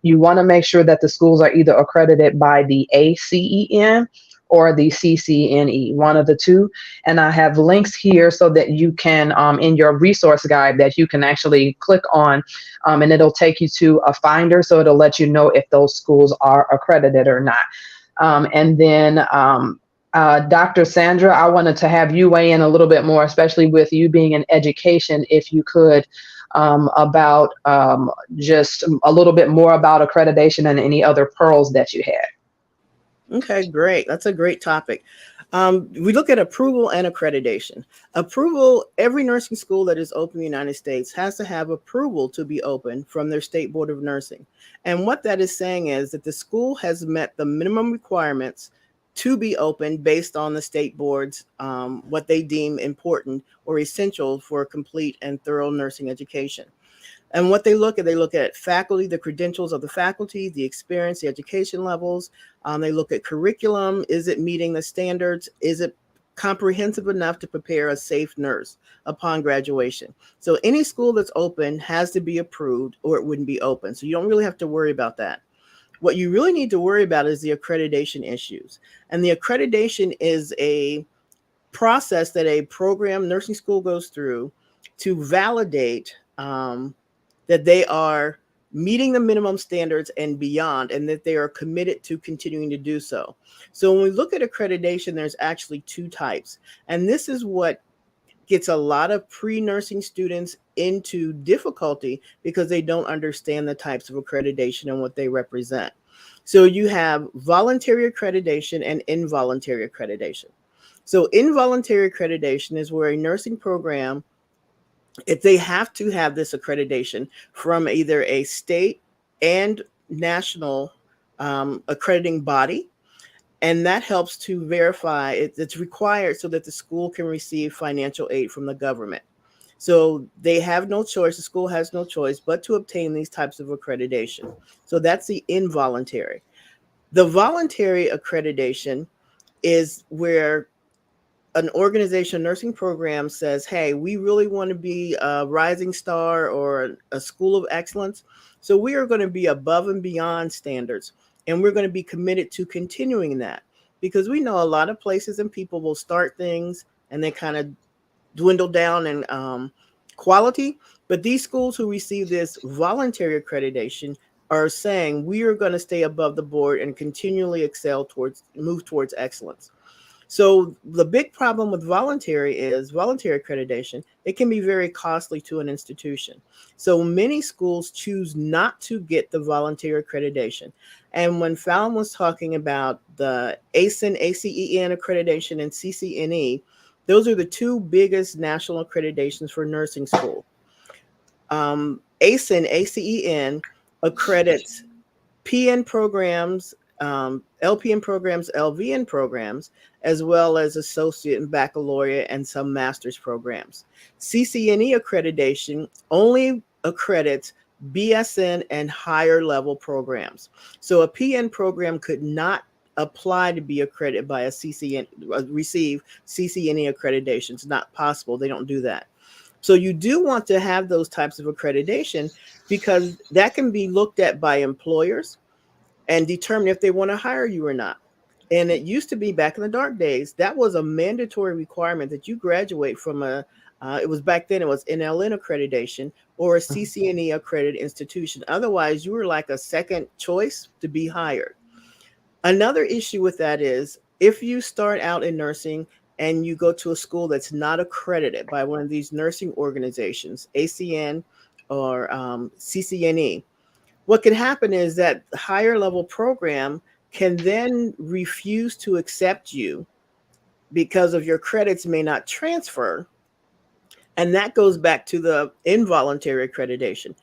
you want to make sure that the schools are either accredited by the ACEN or the CCNE, one of the two. And I have links here so that you can, in your resource guide, that you can actually click on, and it'll take you to a finder. So it'll let you know if those schools are accredited or not. Dr. Sandra, I wanted to have you weigh in a little bit more, especially with you being in education, if you could, about just a little bit more about accreditation and any other pearls that you had. Okay, great. That's a great topic. We look at approval and accreditation. Approval, every nursing school that is open in the United States has to have approval to be open from their state board of nursing. And what that is saying is that the school has met the minimum requirements to be open based on the state boards, what they deem important or essential for a complete and thorough nursing education. And what they look at faculty, the credentials of the faculty, the experience, the education levels. They look at curriculum. Is it meeting the standards? Is it comprehensive enough to prepare a safe nurse upon graduation? So any school that's open has to be approved or it wouldn't be open. So you don't really have to worry about that. What you really need to worry about is the accreditation issues. And the accreditation is a process that a program nursing school goes through to validate that they are meeting the minimum standards and beyond, and that they are committed to continuing to do so. So when we look at accreditation, there's actually two types. And this is what gets a lot of pre-nursing students into difficulty because they don't understand the types of accreditation and what they represent. So you have voluntary accreditation and involuntary accreditation. So involuntary accreditation is where a nursing program, if they have to have this accreditation from either a state and national accrediting body, and that helps to verify it's required so that the school can receive financial aid from the government. So they have no choice, the school has no choice but to obtain these types of accreditation. So that's the involuntary. The voluntary accreditation is where an organization, nursing program says, hey, we really want to be a rising star or a school of excellence. So we are going to be above and beyond standards. And we're going to be committed to continuing that, because we know a lot of places and people will start things and they kind of dwindle down in quality. But these schools who receive this voluntary accreditation are saying we are going to stay above the board and continually move towards excellence. So the big problem with voluntary accreditation. It can be very costly to an institution. So many schools choose not to get the voluntary accreditation. And when Fallon was talking about the ACEN, ACEN accreditation and CCNE, those are the two biggest national accreditations for nursing school. ACEN, ACEN accredits PN programs, LPN programs, LVN programs, as well as associate and baccalaureate and some master's programs. CCNE accreditation only accredits BSN and higher level programs. So a PN program could not apply to be accredited by a receive CCNE accreditation. It's not possible. They don't do that. So you do want to have those types of accreditation because that can be looked at by employers and determine if they want to hire you or not. And it used to be back in the dark days, that was a mandatory requirement that you graduate from it was back then, it was NLN accreditation or a CCNE accredited institution. Otherwise, you were like a second choice to be hired. Another issue with that is if you start out in nursing and you go to a school that's not accredited by one of these nursing organizations, ACN or CCNE, what can happen is that higher level program can then refuse to accept you because of your credits may not transfer. And that goes back to the involuntary accreditation.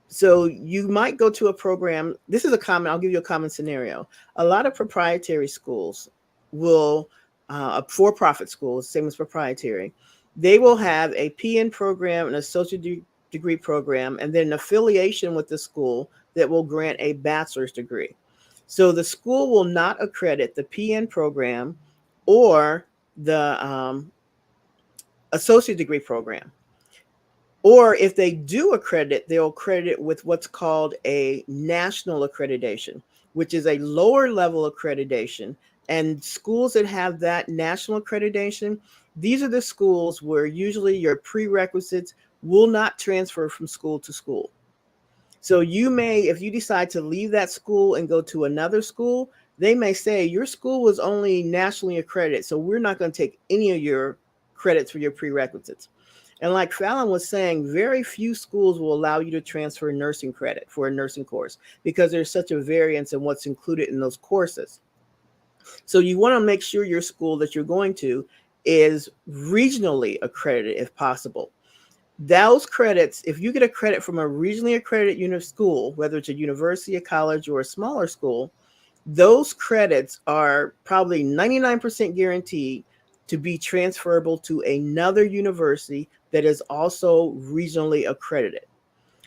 So you might go to a program. This is I'll give you a common scenario. A lot of proprietary schools will, for-profit schools, same as proprietary, they will have a PN program, an associate degree program, and then an affiliation with the school that will grant a bachelor's degree. So the school will not accredit the PN program or the associate degree program. Or if they do accredit, they'll accredit it with what's called a national accreditation, which is a lower level accreditation. And schools that have that national accreditation, these are the schools where usually your prerequisites will not transfer from school to school. So you may, if you decide to leave that school and go to another school, they may say your school was only nationally accredited, so we're not going to take any of your credits for your prerequisites. And like Fallon was saying, very few schools will allow you to transfer nursing credit for a nursing course because there's such a variance in what's included in those courses. So you want to make sure your school that you're going to is regionally accredited if possible. Those credits, if you get a credit from a regionally accredited school, whether it's a university, a college, or a smaller school, those credits are probably 99% guaranteed to be transferable to another university that is also regionally accredited.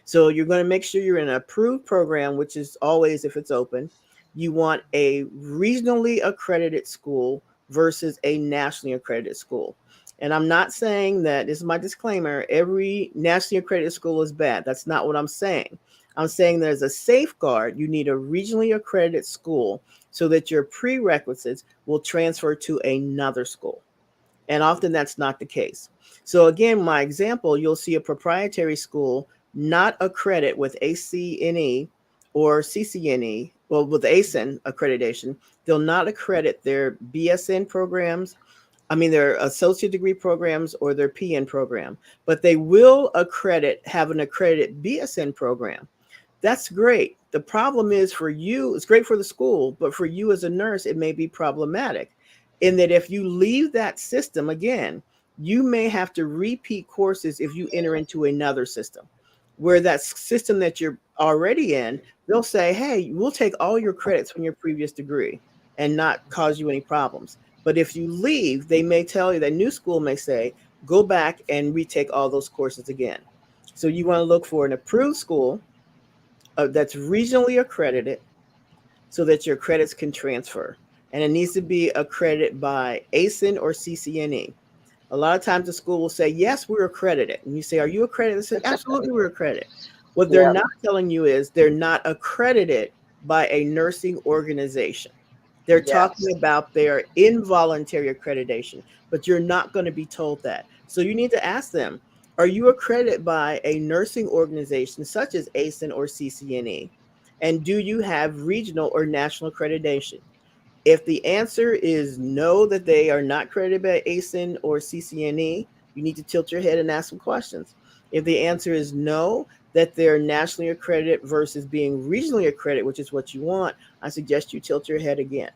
So you're going to make sure you're in an approved program, which is always, if it's open, you want a regionally accredited school versus a nationally accredited school. And I'm not saying that, this is my disclaimer, every nationally accredited school is bad. That's not what I'm saying. I'm saying there's a safeguard. You need a regionally accredited school so that your prerequisites will transfer to another school. And often that's not the case. So again, my example, you'll see a proprietary school not accredit with ACNE or CCNE, well, with ASIN accreditation, they'll not accredit their BSN programs, their associate degree programs or their PN program, but they will have an accredited BSN program. That's great. The problem is for you, it's great for the school, but for you as a nurse, it may be problematic in that if you leave that system again, you may have to repeat courses if you enter into another system. Where that system that you're already in, they'll say, hey, we'll take all your credits from your previous degree and not cause you any problems. But if you leave, they may tell you, that new school may say, go back and retake all those courses again. So you want to look for an approved school that's regionally accredited so that your credits can transfer. And it needs to be accredited by ASIN or CCNE. A lot of times the school will say, yes, we're accredited. And you say, are you accredited? They say, absolutely, we're accredited. What they're not telling you is they're not accredited by a nursing organization. They're talking about their involuntary accreditation, but you're not going to be told that. So you need to ask them, are you accredited by a nursing organization such as ASIN or CCNE? And do you have regional or national accreditation? If the answer is no, that they are not accredited by ASIN or CCNE, you need to tilt your head and ask some questions. If the answer is no, that they're nationally accredited versus being regionally accredited, which is what you want, I suggest you tilt your head again.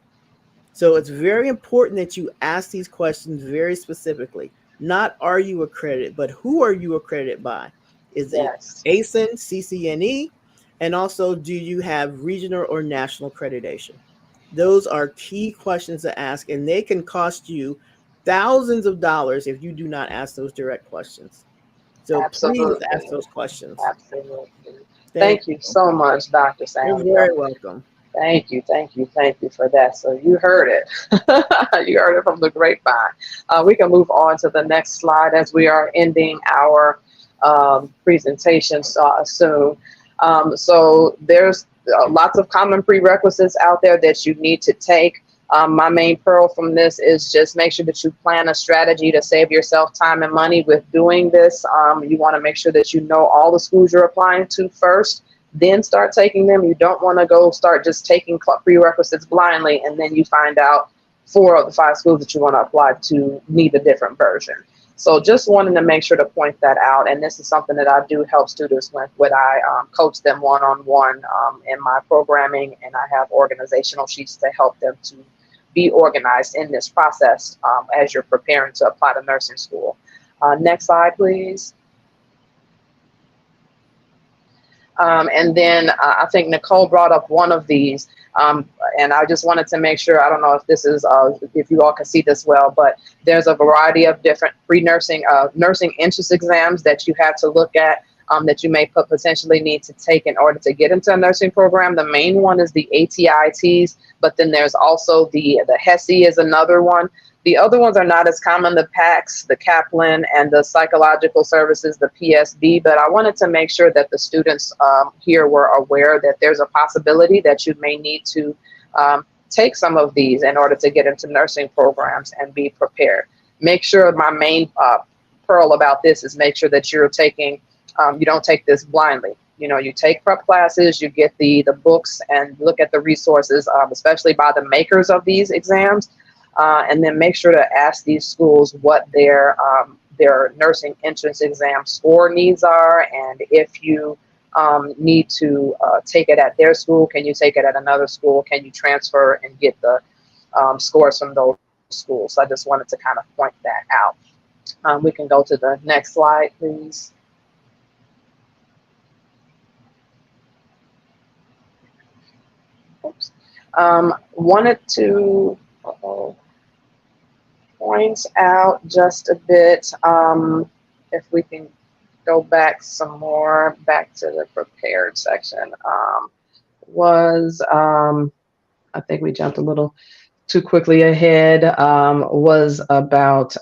So it's very important that you ask these questions very specifically. Not are you accredited, but who are you accredited by? Is it ASIN, CCNE? And also, do you have regional or national accreditation? Those are key questions to ask, and they can cost you thousands of dollars if you do not ask those direct questions. So please ask those questions. Absolutely. Thank you so much, Dr. Sandra. You're very welcome. Thank you for that. So you heard it. You heard it from the grapevine. We can move on to the next slide as we are ending our presentation soon. So there's lots of common prerequisites out there that you need to take. My main pearl from this is just make sure that you plan a strategy to save yourself time and money with doing this. You want to make sure that you know all the schools you're applying to first, then start taking them. You don't want to go start just taking prerequisites blindly and then you find out 4 of the 5 schools that you want to apply to need a different version. So just wanted to make sure to point that out. And this is something that I do help students with when I coach them one-on-one in my programming, and I have organizational sheets to help them to be organized in this process as you're preparing to apply to nursing school. Next slide, please. And then I think Nicole brought up one of these, and I just wanted to make sure, I don't know if this is, if you all can see this well, but there's a variety of different pre-nursing, nursing entrance exams that you have to look at that you may potentially need to take in order to get into a nursing program. The main one is the ATITs, but then there's also the HESI is another one. The other ones are not as common, the PACS, the Kaplan, and the psychological services, the PSB, but I wanted to make sure that the students here were aware that there's a possibility that you may need to take some of these in order to get into nursing programs and be prepared. Make sure, my main pearl about this is make sure that you're taking, you don't take this blindly. You know, you take prep classes, you get the books and look at the resources, especially by the makers of these exams. And then make sure to ask these schools what their nursing entrance exam score needs are, and if you need to take it at their school, can you take it at another school? Can you transfer and get the scores from those schools? So I just wanted to kind of point that out. We can go to the next slide, please. Oops. Wanted to point out just a bit, if we can go back some more, back to the prepared section, I think we jumped a little too quickly ahead, was about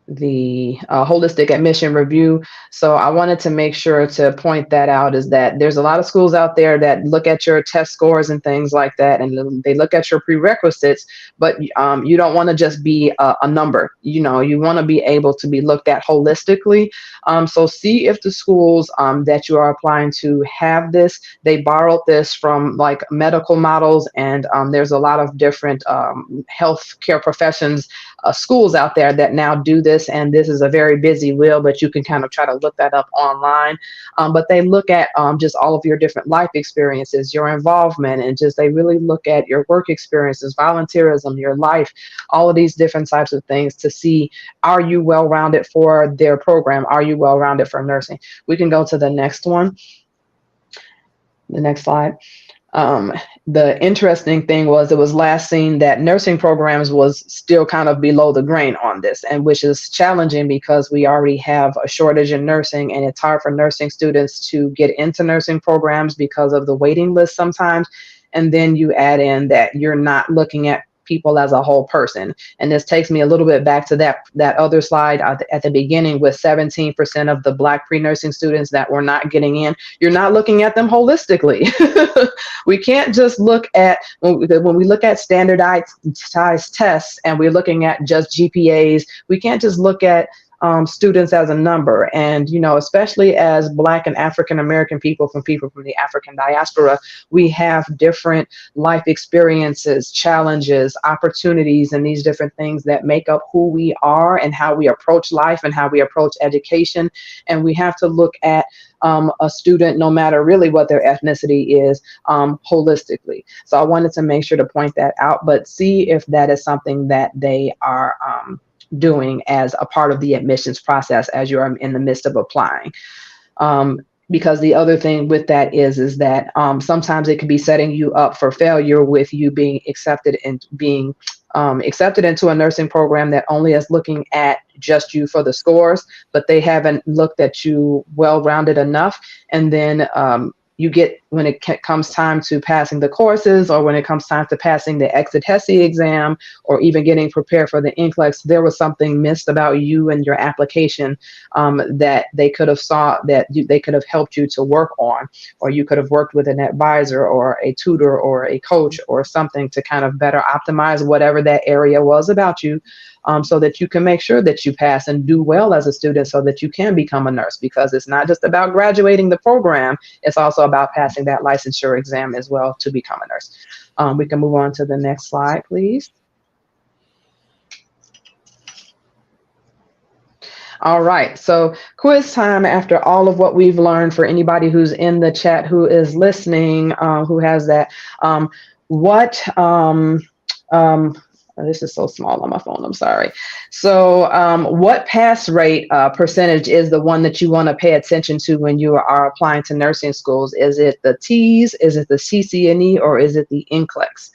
the holistic admission review. So I wanted to make sure to point that out, is that there's a lot of schools out there that look at your test scores and things like that, and they look at your prerequisites, but you don't want to just be a number. You want to be able to be looked at holistically. So see if the schools that you are applying to have this. They borrowed this from like medical models, and there's a lot of different healthcare professions schools out there that now do this, and this is a very busy wheel, but you can kind of try to look that up online. But they look at just all of your different life experiences, your involvement, and just they really look at your work experiences, volunteerism, your life, all of these different types of things to see, are you well-rounded for their program? Are you well-rounded for nursing? We can go to the next one, the next slide. The interesting thing was, it was last seen that nursing programs was still kind of below the grain on this, and which is challenging because we already have a shortage in nursing, and it's hard for nursing students to get into nursing programs because of the waiting list sometimes. And then you add in that you're not looking at people as a whole person. And this takes me a little bit back to that other slide at the beginning, with 17% of the Black pre-nursing students that were not getting in. You're not looking at them holistically. We can't just look at, when we look at standardized tests and we're looking at just GPAs, we can't just look at students as a number. And, especially as Black and African American people from the African diaspora, we have different life experiences, challenges, opportunities, and these different things that make up who we are and how we approach life and how we approach education. And we have to look at a student, no matter really what their ethnicity is, holistically. So I wanted to make sure to point that out, but see if that is something that they are doing as a part of the admissions process as you're in the midst of applying. Because the other thing with that is that sometimes it could be setting you up for failure with you being accepted and being accepted into a nursing program that only is looking at just you for the scores, but they haven't looked at you well-rounded enough. And then you get, when it comes time to passing the courses, or when it comes time to passing the exit HESI exam, or even getting prepared for the NCLEX, there was something missed about you and your application that they could have saw, that they could have helped you to work on, or you could have worked with an advisor or a tutor or a coach or something to kind of better optimize whatever that area was about you, so that you can make sure that you pass and do well as a student, so that you can become a nurse. Because it's not just about graduating the program, it's also about passing that licensure exam as well to become a nurse. We can move on to the next slide, please. All right, so quiz time after all of what we've learned. For anybody who's in the chat, who is listening, who has that, this is so small on my phone, I'm sorry. So what pass rate percentage is the one that you want to pay attention to when you are applying to nursing schools? Is it the T's, is it the CCNE, or is it the NCLEX?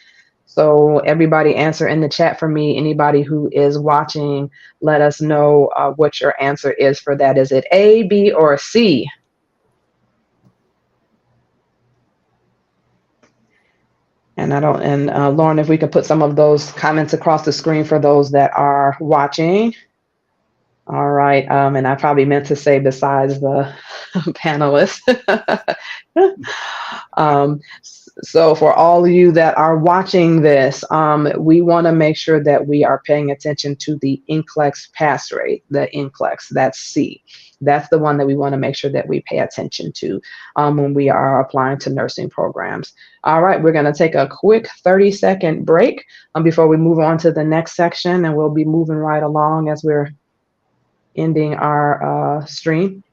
So everybody answer in the chat for me. Anybody who is watching, let us know what your answer is for that. Is it A, B, or C? And Lauren, if we could put some of those comments across the screen for those that are watching. All right, and I probably meant to say besides the panelists. So for all of you that are watching this, we want to make sure that we are paying attention to the NCLEX pass rate, the NCLEX, that's C. That's the one that we want to make sure that we pay attention to when we are applying to nursing programs. All right, we're going to take a quick 30-second break before we move on to the next section, and we'll be moving right along as we're ending our stream.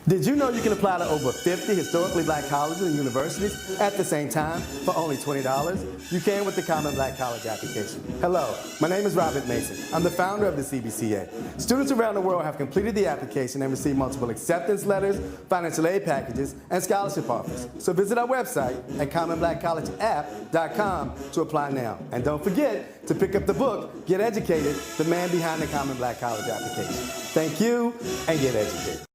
Did you know you can apply to over 50 historically Black colleges and universities at the same time for only $20? You can with the Common Black College application. Hello, my name is Robert Mason. I'm the founder of the CBCA. Students around the world have completed the application and received multiple acceptance letters, financial aid packages, and scholarship offers. So visit our website at commonblackcollegeapp.com to apply now. And don't forget to pick up the book, Get Educated, The Man Behind the Common Black College Application. Thank you, and get educated.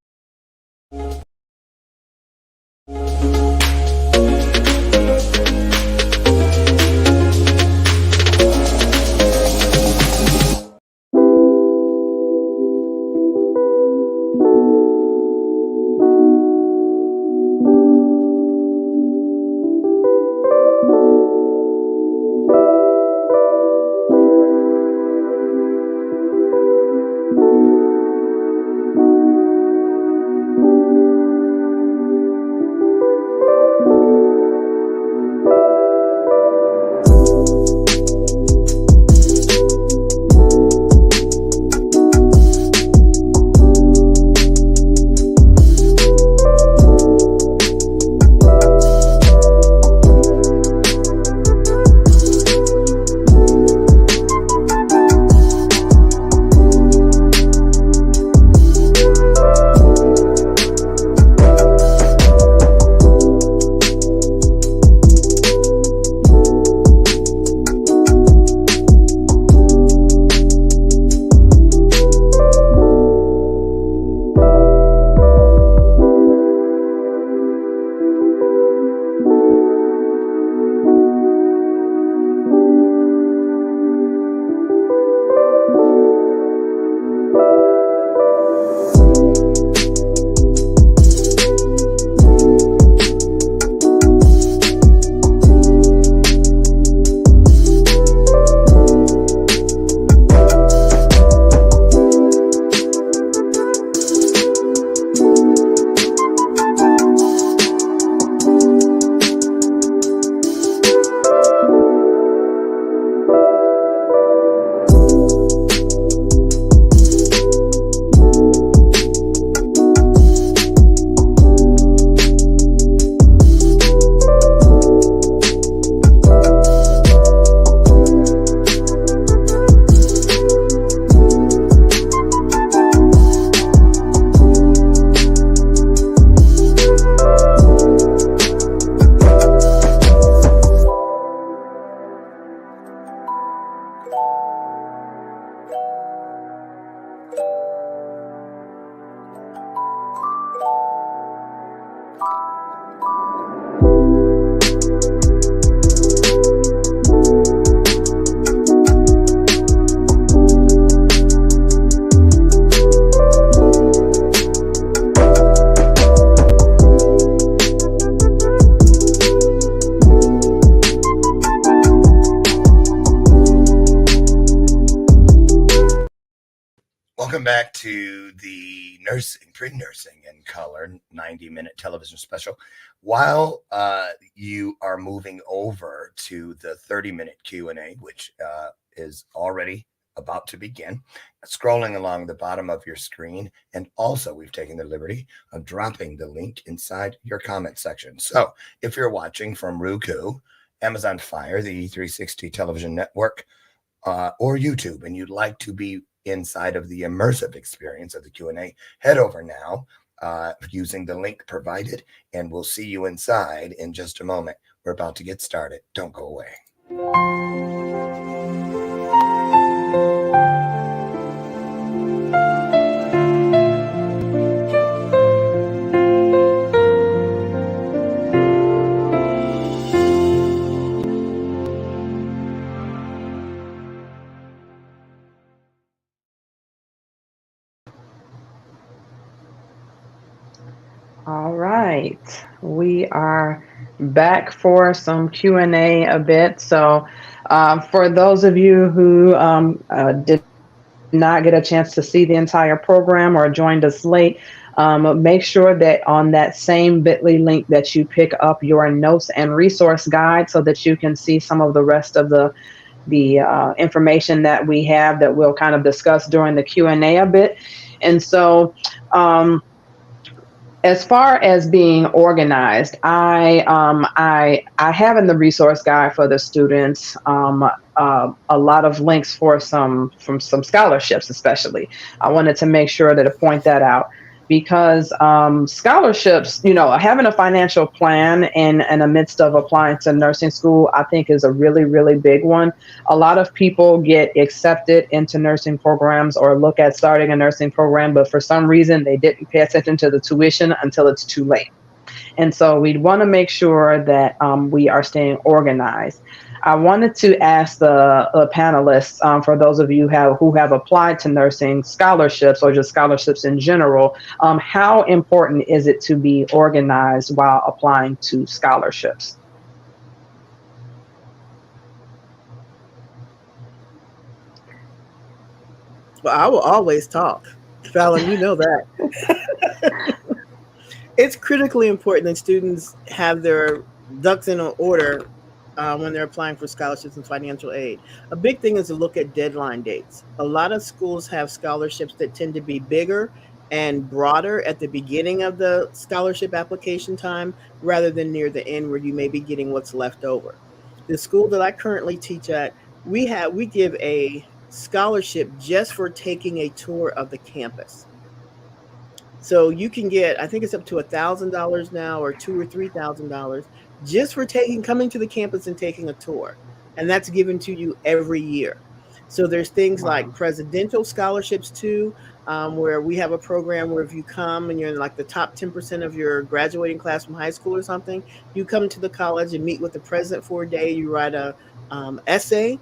Welcome back to the nursing, pre-nursing in color 90-minute television special. While you are moving over to the 30-minute Q&A, which is already about to begin, scrolling along the bottom of your screen, and also we've taken the liberty of dropping the link inside your comment section. So if you're watching from Roku, Amazon Fire, the E360 television network, or YouTube, and you'd like to be inside of the immersive experience of the Q&A, head over now using the link provided, and we'll see you inside in just a moment. We're about to get started. Don't go away. All right, we are back for some Q&A a bit. So for those of you who did not get a chance to see the entire program or joined us late, make sure that on that same bit.ly link that you pick up your notes and resource guide so that you can see some of the rest of the information that we have that we'll kind of discuss during the Q&A a bit. And so as far as being organized, I have in the resource guide for the students a lot of links for some scholarships, especially. I wanted to make sure to point that out because scholarships, having a financial plan in the midst of applying to nursing school, I think is a really, really big one. A lot of people get accepted into nursing programs or look at starting a nursing program, but for some reason they didn't pay attention to the tuition until it's too late. And so we'd want to make sure that we are staying organized. I wanted to ask the panelists, for those of you who have applied to nursing scholarships or just scholarships in general, how important is it to be organized while applying to scholarships? Well, I will always talk. Fallon, you know that. It's critically important that students have their ducks in order when they're applying for scholarships and financial aid. A big thing is to look at deadline dates. A lot of schools have scholarships that tend to be bigger and broader at the beginning of the scholarship application time rather than near the end where you may be getting what's left over. The school that I currently teach at, we give a scholarship just for taking a tour of the campus. So you can get, I think it's up to $1,000 now or $2,000 or $3,000 just for coming to the campus and taking a tour. And that's given to you every year. So there's things like presidential scholarships too, where we have a program where if you come and you're in like the top 10% of your graduating class from high school or something, you come to the college and meet with the president for a day, you write a essay,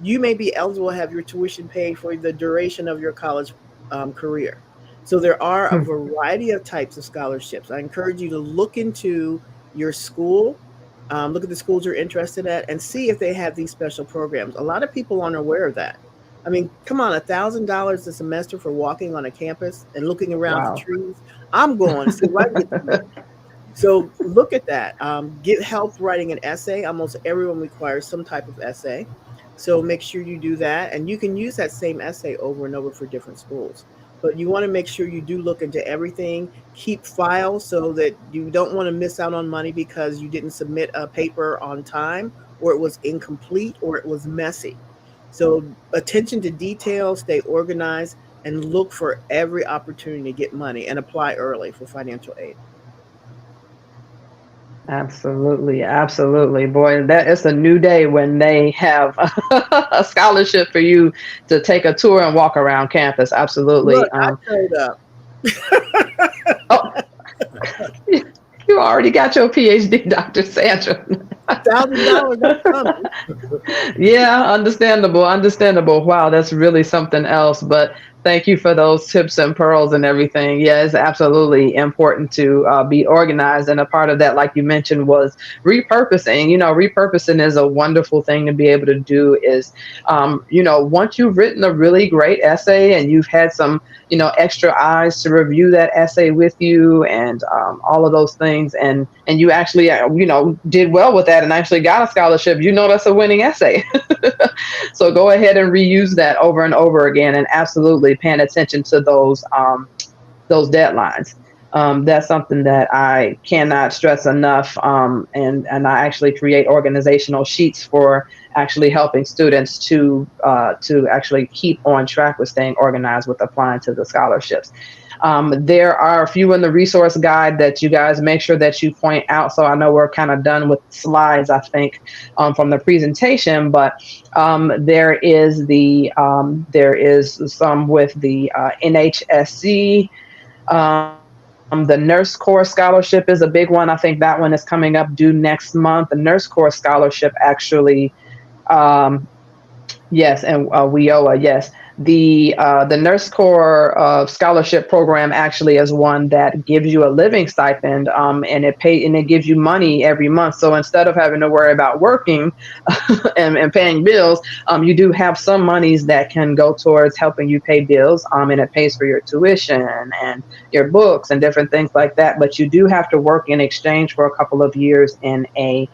you may be eligible to have your tuition paid for the duration of your college career. So there are a variety of types of scholarships. I encourage you to look into your school, look at the schools you're interested at, and see if they have these special programs. A lot of people aren't aware of that. I mean, come on, $1,000 a semester for walking on a campus and looking around the trees. I'm going to see what I get to do. So look at that. Get help writing an essay. Almost everyone requires some type of essay. So make sure you do that. And you can use that same essay over and over for different schools. But you want to make sure you do look into everything, keep files so that you don't want to miss out on money because you didn't submit a paper on time or it was incomplete or it was messy. So attention to detail, stay organized, and look for every opportunity to get money and apply early for financial aid. Absolutely. Absolutely. Boy, that is a new day when they have a scholarship for you to take a tour and walk around campus. Absolutely. Look, I showed up. Oh, you already got your PhD, Dr. Sandra. $1,000, that's coming. Yeah, understandable. Wow, that's really something else. But Thank you for those tips and pearls and everything. Yeah, it's absolutely important to be organized. And a part of that, like you mentioned, was repurposing. Repurposing is a wonderful thing to be able to do. Is once you've written a really great essay and you've had some, extra eyes to review that essay with you, and all of those things, and you actually, did well with that and actually got a scholarship. That's a winning essay. So go ahead and reuse that over and over again, and absolutely paying attention to those deadlines. That's something that I cannot stress enough. And I actually create organizational sheets for actually helping students to actually keep on track with staying organized with applying to the scholarships. There are a few in the resource guide that you guys make sure that you point out. So I know we're kind of done with slides, I think, from the presentation, but there is some with the NHSC. The Nurse Corps Scholarship is a big one. I think that one is coming up due next month. The Nurse Corps Scholarship actually, yes, and WIOA, yes. The Nurse Corps scholarship program actually is one that gives you a living stipend, and it gives you money every month. So instead of having to worry about working and paying bills, you do have some monies that can go towards helping you pay bills, and it pays for your tuition and your books and different things like that. But you do have to work in exchange for a couple of years in a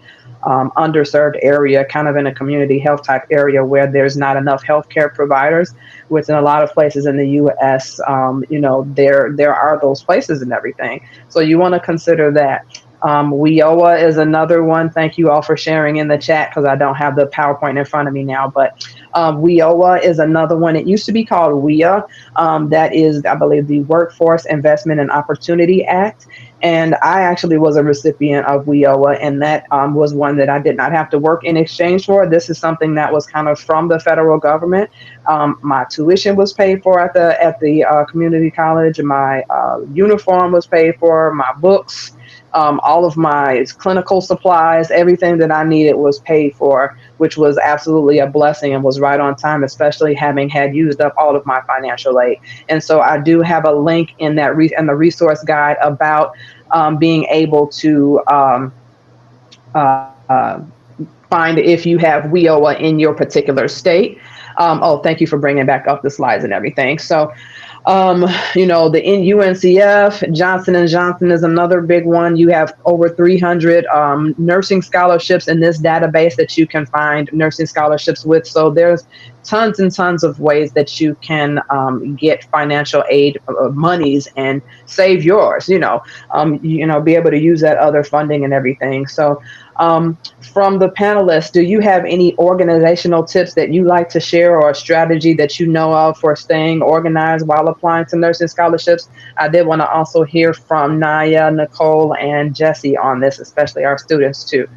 underserved area, kind of in a community health type area where there's not enough healthcare providers, which in a lot of places in the U.S., there are those places and everything. So you want to consider that. WIOA is another one. Thank you all for sharing in the chat because I don't have the PowerPoint in front of me now. But WIOA is another one. It used to be called WIA. That is, I believe, the Workforce Investment and Opportunity Act. And I actually was a recipient of WIOA, and that was one that I did not have to work in exchange for. This is something that was kind of from the federal government. My tuition was paid for at the community college. My uniform was paid for. My books, all of my clinical supplies, everything that I needed was paid for, which was absolutely a blessing and was right on time, especially having had used up all of my financial aid. And so I do have a link in in the resource guide about being able to find if you have WIOA in your particular state. Thank you for bringing back up the slides and everything. So the UNCF, Johnson & Johnson is another big one. You have over 300 nursing scholarships in this database that you can find nursing scholarships with. So there's tons and tons of ways that you can get financial aid monies and save yours, be able to use that other funding and everything. So from the panelists, do you have any organizational tips that you like to share or a strategy that you know of for staying organized while applying to nursing scholarships? I did want to also hear from Naya, Nicole, and Jesse on this, especially our students too.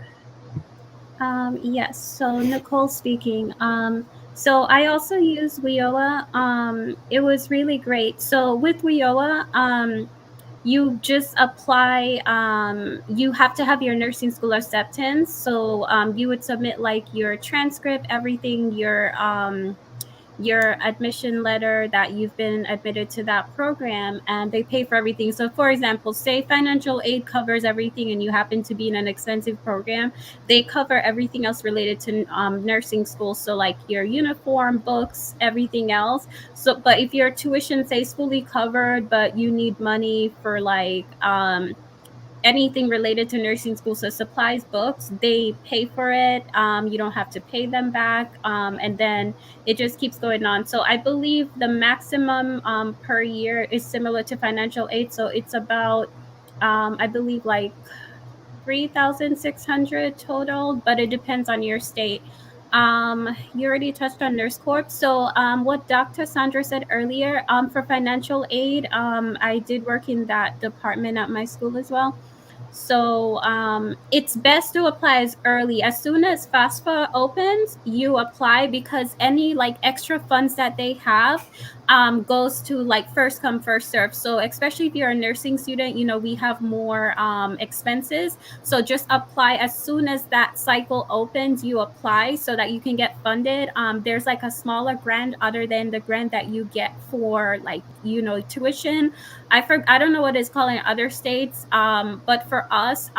Yes, so Nicole speaking. So I also use WIOA. It was really great. So with WIOA, you just apply. You have to have your nursing school acceptance. So you would submit like your transcript, everything, your admission letter that you've been admitted to that program, and they pay for everything. So for example, say financial aid covers everything and you happen to be in an expensive program, they cover everything else related to nursing school. So like your uniform, books, everything else. So but if your tuition says fully covered but you need money for like anything related to nursing school, so supplies, books, they pay for it. You don't have to pay them back, and then it just keeps going on. So I believe the maximum per year is similar to financial aid, so it's about I believe like 3,600 total, but it depends on your state. You already touched on Nurse Corp. So what Dr. Sandra said earlier, for financial aid, I did work in that department at my school as well. So it's best to apply as early. As soon as FAFSA opens, you apply, because any like extra funds that they have, goes to like first come first serve. So especially if you're a nursing student, you know, we have more expenses. So just apply as soon as that cycle opens. You apply so that you can get funded. There's like a smaller grant other than the grant that you get for like, you know, tuition. I don't know what it's called in other states, but for us,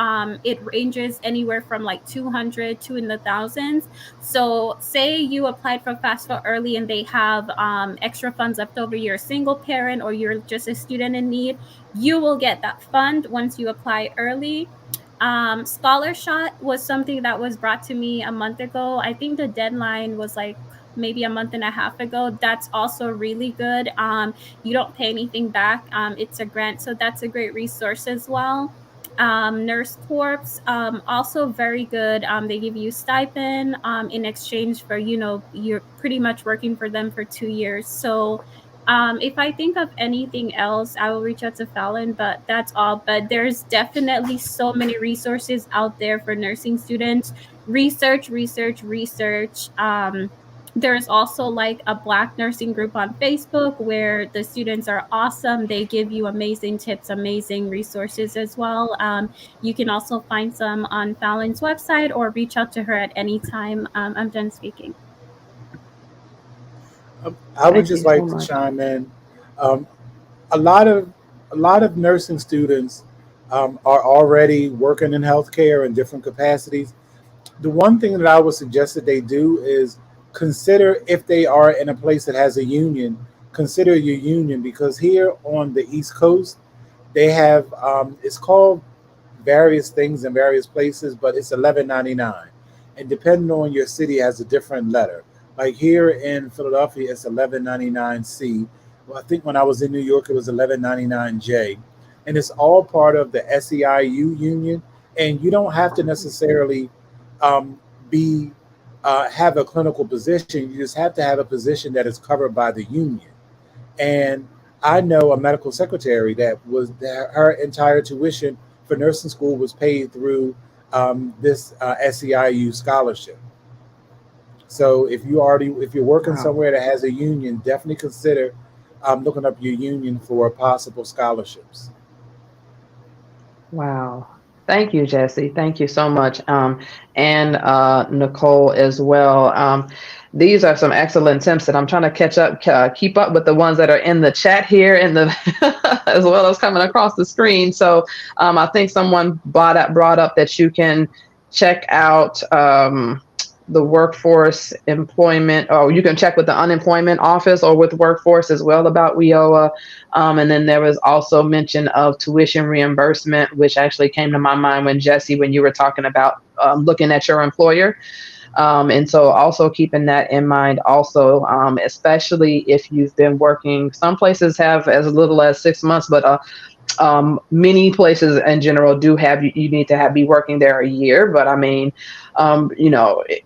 it ranges anywhere from like 200 to in the thousands. So say you applied for FAFSA early and they have extra funds left over, you're a single parent or you're just a student in need, you will get that fund once you apply early. Scholarship was something that was brought to me a month ago. I think the deadline was like maybe a month and a half ago. That's also really good. You don't pay anything back. It's a grant, so that's a great resource as well. Nurse Corps, also very good. They give you stipend in exchange for, you know, you're pretty much working for them for 2 years. So if I think of anything else, I will reach out to Fallon, but that's all. But there's definitely so many resources out there for nursing students. Research, research, research. There's also like a Black nursing group on Facebook where the students are awesome. They give you amazing tips, amazing resources as well. You can also find some on Fallon's website or reach out to her at any time. I'm done speaking. I would Thank just you like so to much. chime in. A lot of nursing students are already working in healthcare in different capacities. The one thing that I would suggest that they do is consider, if they are in a place that has a union, consider your union, because here on the East Coast, they have it's called various things in various places, but it's 11.99, and depending on your city, has a different letter. Like here in Philadelphia, it's 11.99C. Well, I think when I was in New York, it was 11.99J, and it's all part of the SEIU union. And you don't have to necessarily um, be have a clinical position. You just have to have a position that is covered by the union. And I know a medical secretary that her entire tuition for nursing school was paid through this SEIU scholarship. So if you're working Wow. somewhere that has a union, definitely consider looking up your union for possible scholarships. Wow. Thank you, Jesse. Thank you so much. And Nicole as well. These are some excellent tips that I'm trying to keep up with the ones that are in the chat here in the as well as coming across the screen. So I think someone brought up that you can check out the workforce employment, or you can check with the unemployment office or with workforce as well about WIOA. And then there was also mention of tuition reimbursement, which actually came to my mind when you were talking about looking at your employer. And so also keeping that in mind also, especially if you've been working, some places have as little as 6 months, but many places in general do have you need to be working there a year. But I mean,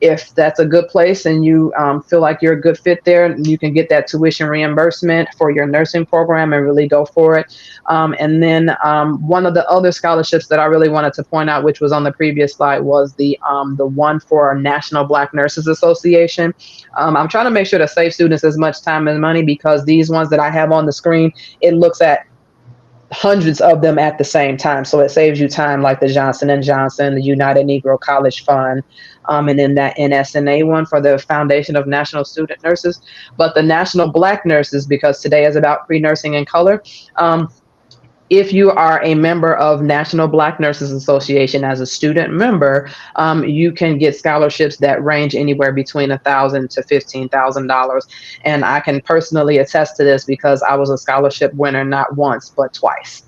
if that's a good place and you feel like you're a good fit there, you can get that tuition reimbursement for your nursing program and really go for it. And then one of the other scholarships that I really wanted to point out, which was on the previous slide, was the one for National Black Nurses Association. I'm trying to make sure to save students as much time and money, because these ones that I have on the screen, it looks at hundreds of them at the same time. So it saves you time, like the Johnson and Johnson, the United Negro College Fund, and then that NSNA one for the Foundation of National Student Nurses. But the National Black Nurses, because today is about pre-nursing in color, if you are a member of National Black Nurses Association as a student member, you can get scholarships that range anywhere between $1,000 to $15,000. And I can personally attest to this because I was a scholarship winner not once, but twice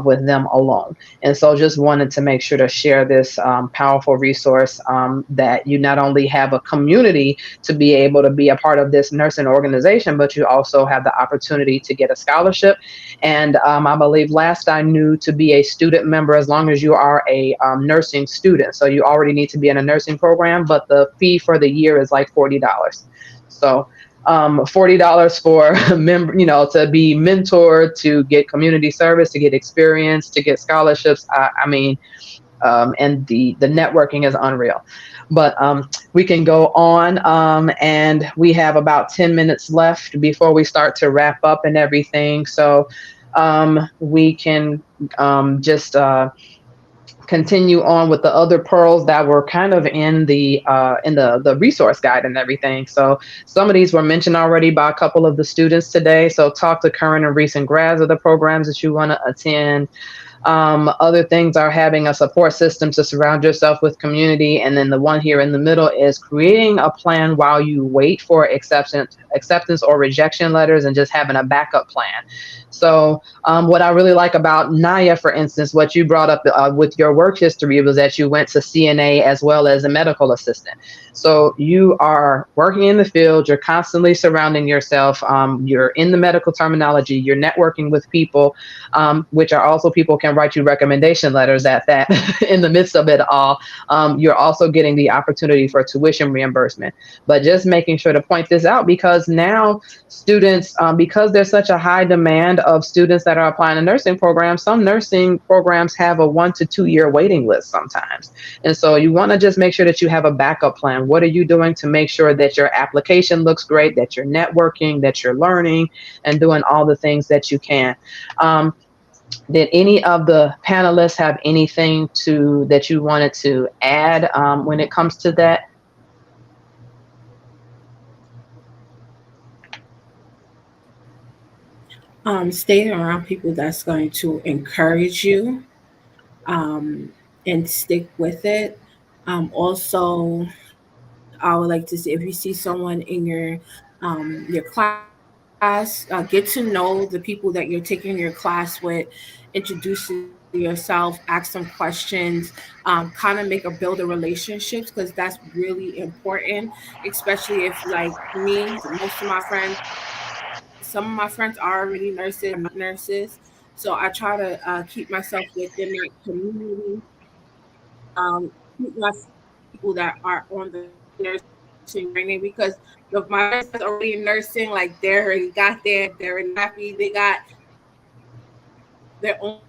with them alone. And so just wanted to make sure to share this powerful resource, that you not only have a community to be able to be a part of this nursing organization, but you also have the opportunity to get a scholarship. And I believe last I knew, to be a student member, as long as you are a nursing student, so you already need to be in a nursing program, but the fee for the year is like $40. So $40 for to be mentored, to get community service, to get experience, to get scholarships. I mean, and the networking is unreal. But we can go on, and we have about 10 minutes left before we start to wrap up and everything. So we can just continue on with the other pearls that were kind of in the resource guide and everything. So some of these were mentioned already by a couple of the students today. So talk to current and recent grads of the programs that you want to attend. Other things are having a support system to surround yourself with community. And then the one here in the middle is creating a plan while you wait for acceptance or rejection letters, and just having a backup plan. So what I really like about Naya, for instance, what you brought up with your work history was that you went to CNA as well as a medical assistant. So you are working in the field, you're constantly surrounding yourself, you're in the medical terminology, you're networking with people, which are also people can write you recommendation letters at that in the midst of it all. You're also getting the opportunity for tuition reimbursement. But just making sure to point this out, because now students, because there's such a high demand of students that are applying to nursing programs, some nursing programs have a 1 to 2 year waiting list sometimes. And so you want to just make sure that you have a backup plan. What are you doing to make sure that your application looks great, that you're networking, that you're learning and doing all the things that you can? Did any of the panelists have anything that you wanted to add when it comes to that? Staying around people that's going to encourage you, and stick with it. Also, I would like to say, if you see someone in your class, get to know the people that you're taking your class with, introduce yourself, ask some questions, kind of build a relationships, because that's really important, especially if, like me, most of my friends, some of my friends are already nurses, I'm not nurses. So I try to keep myself within that community, keep my people that are on the nursing training, because my friends that's already in nursing, like they already got there, they're already happy, they got their own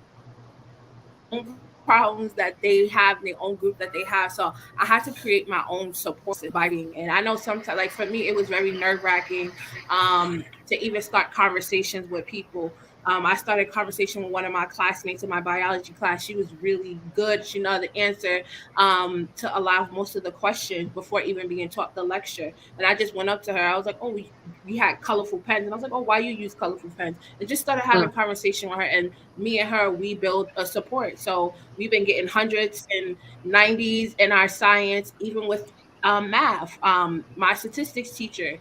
problems that they have, their own group that they have. So I had to create my own support system. And I know sometimes, like for me, it was very nerve-wracking to even start conversations with people. I started a conversation with one of my classmates in my biology class. She was really good. She knew the answer to allow most of the questions before even being taught the lecture. And I just went up to her. I was like, "Oh, we had colorful pens." And I was like, "Oh, why you use colorful pens?" And just started having a conversation with her. And me and her, we build a support. So we've been getting hundreds and 90s in our science, even with math. My statistics teacher,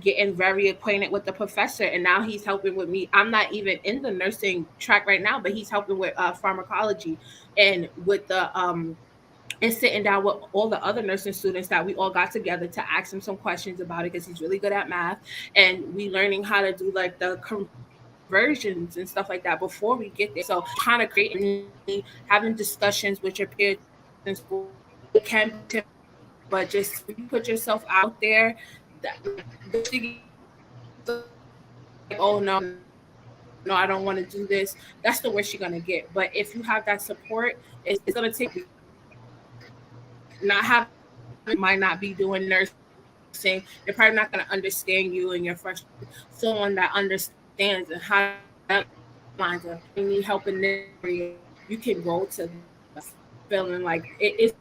getting very acquainted with the professor, and now he's helping with me. I'm not even in the nursing track right now, but he's helping with pharmacology, and with the and sitting down with all the other nursing students that we all got together to ask him some questions about it, because he's really good at math, and we learning how to do like the conversions and stuff like that before we get there. So kind of creating, having discussions with your peers in school, it can be, but just if you put yourself out there, that, like, oh no, I don't want to do this. That's the worst you're gonna get. But if you have that support, it's gonna take not having, might not be doing nursing. They're probably not gonna understand you and your frustration. Someone that understands and how lines are, you need help in this area, you can go to feeling like it's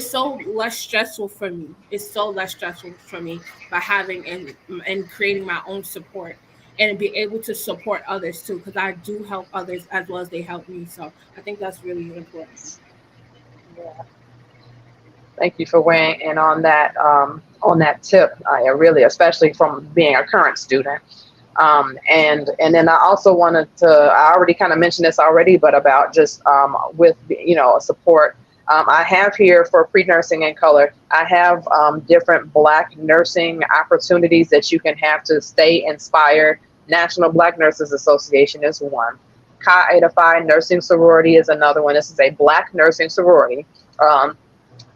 so less stressful for me. It's so less stressful for me by having and creating my own support, and be able to support others too, because I do help others as well as they help me. So I think that's really important. Yeah. Thank you for weighing in on that tip. I really, especially from being a current student. And then I also wanted to, I already kind of mentioned this already, but about just with, support. I have here for pre-nursing in color, I have different Black nursing opportunities that you can have to stay inspired. National Black Nurses Association is one. Chi Eta Phi Nursing Sorority is another one. This is a Black nursing sorority.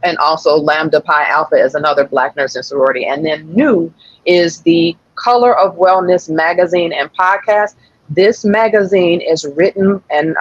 And also Lambda Pi Alpha is another Black nursing sorority. And then new is the Color of Wellness magazine and podcast. This magazine is written and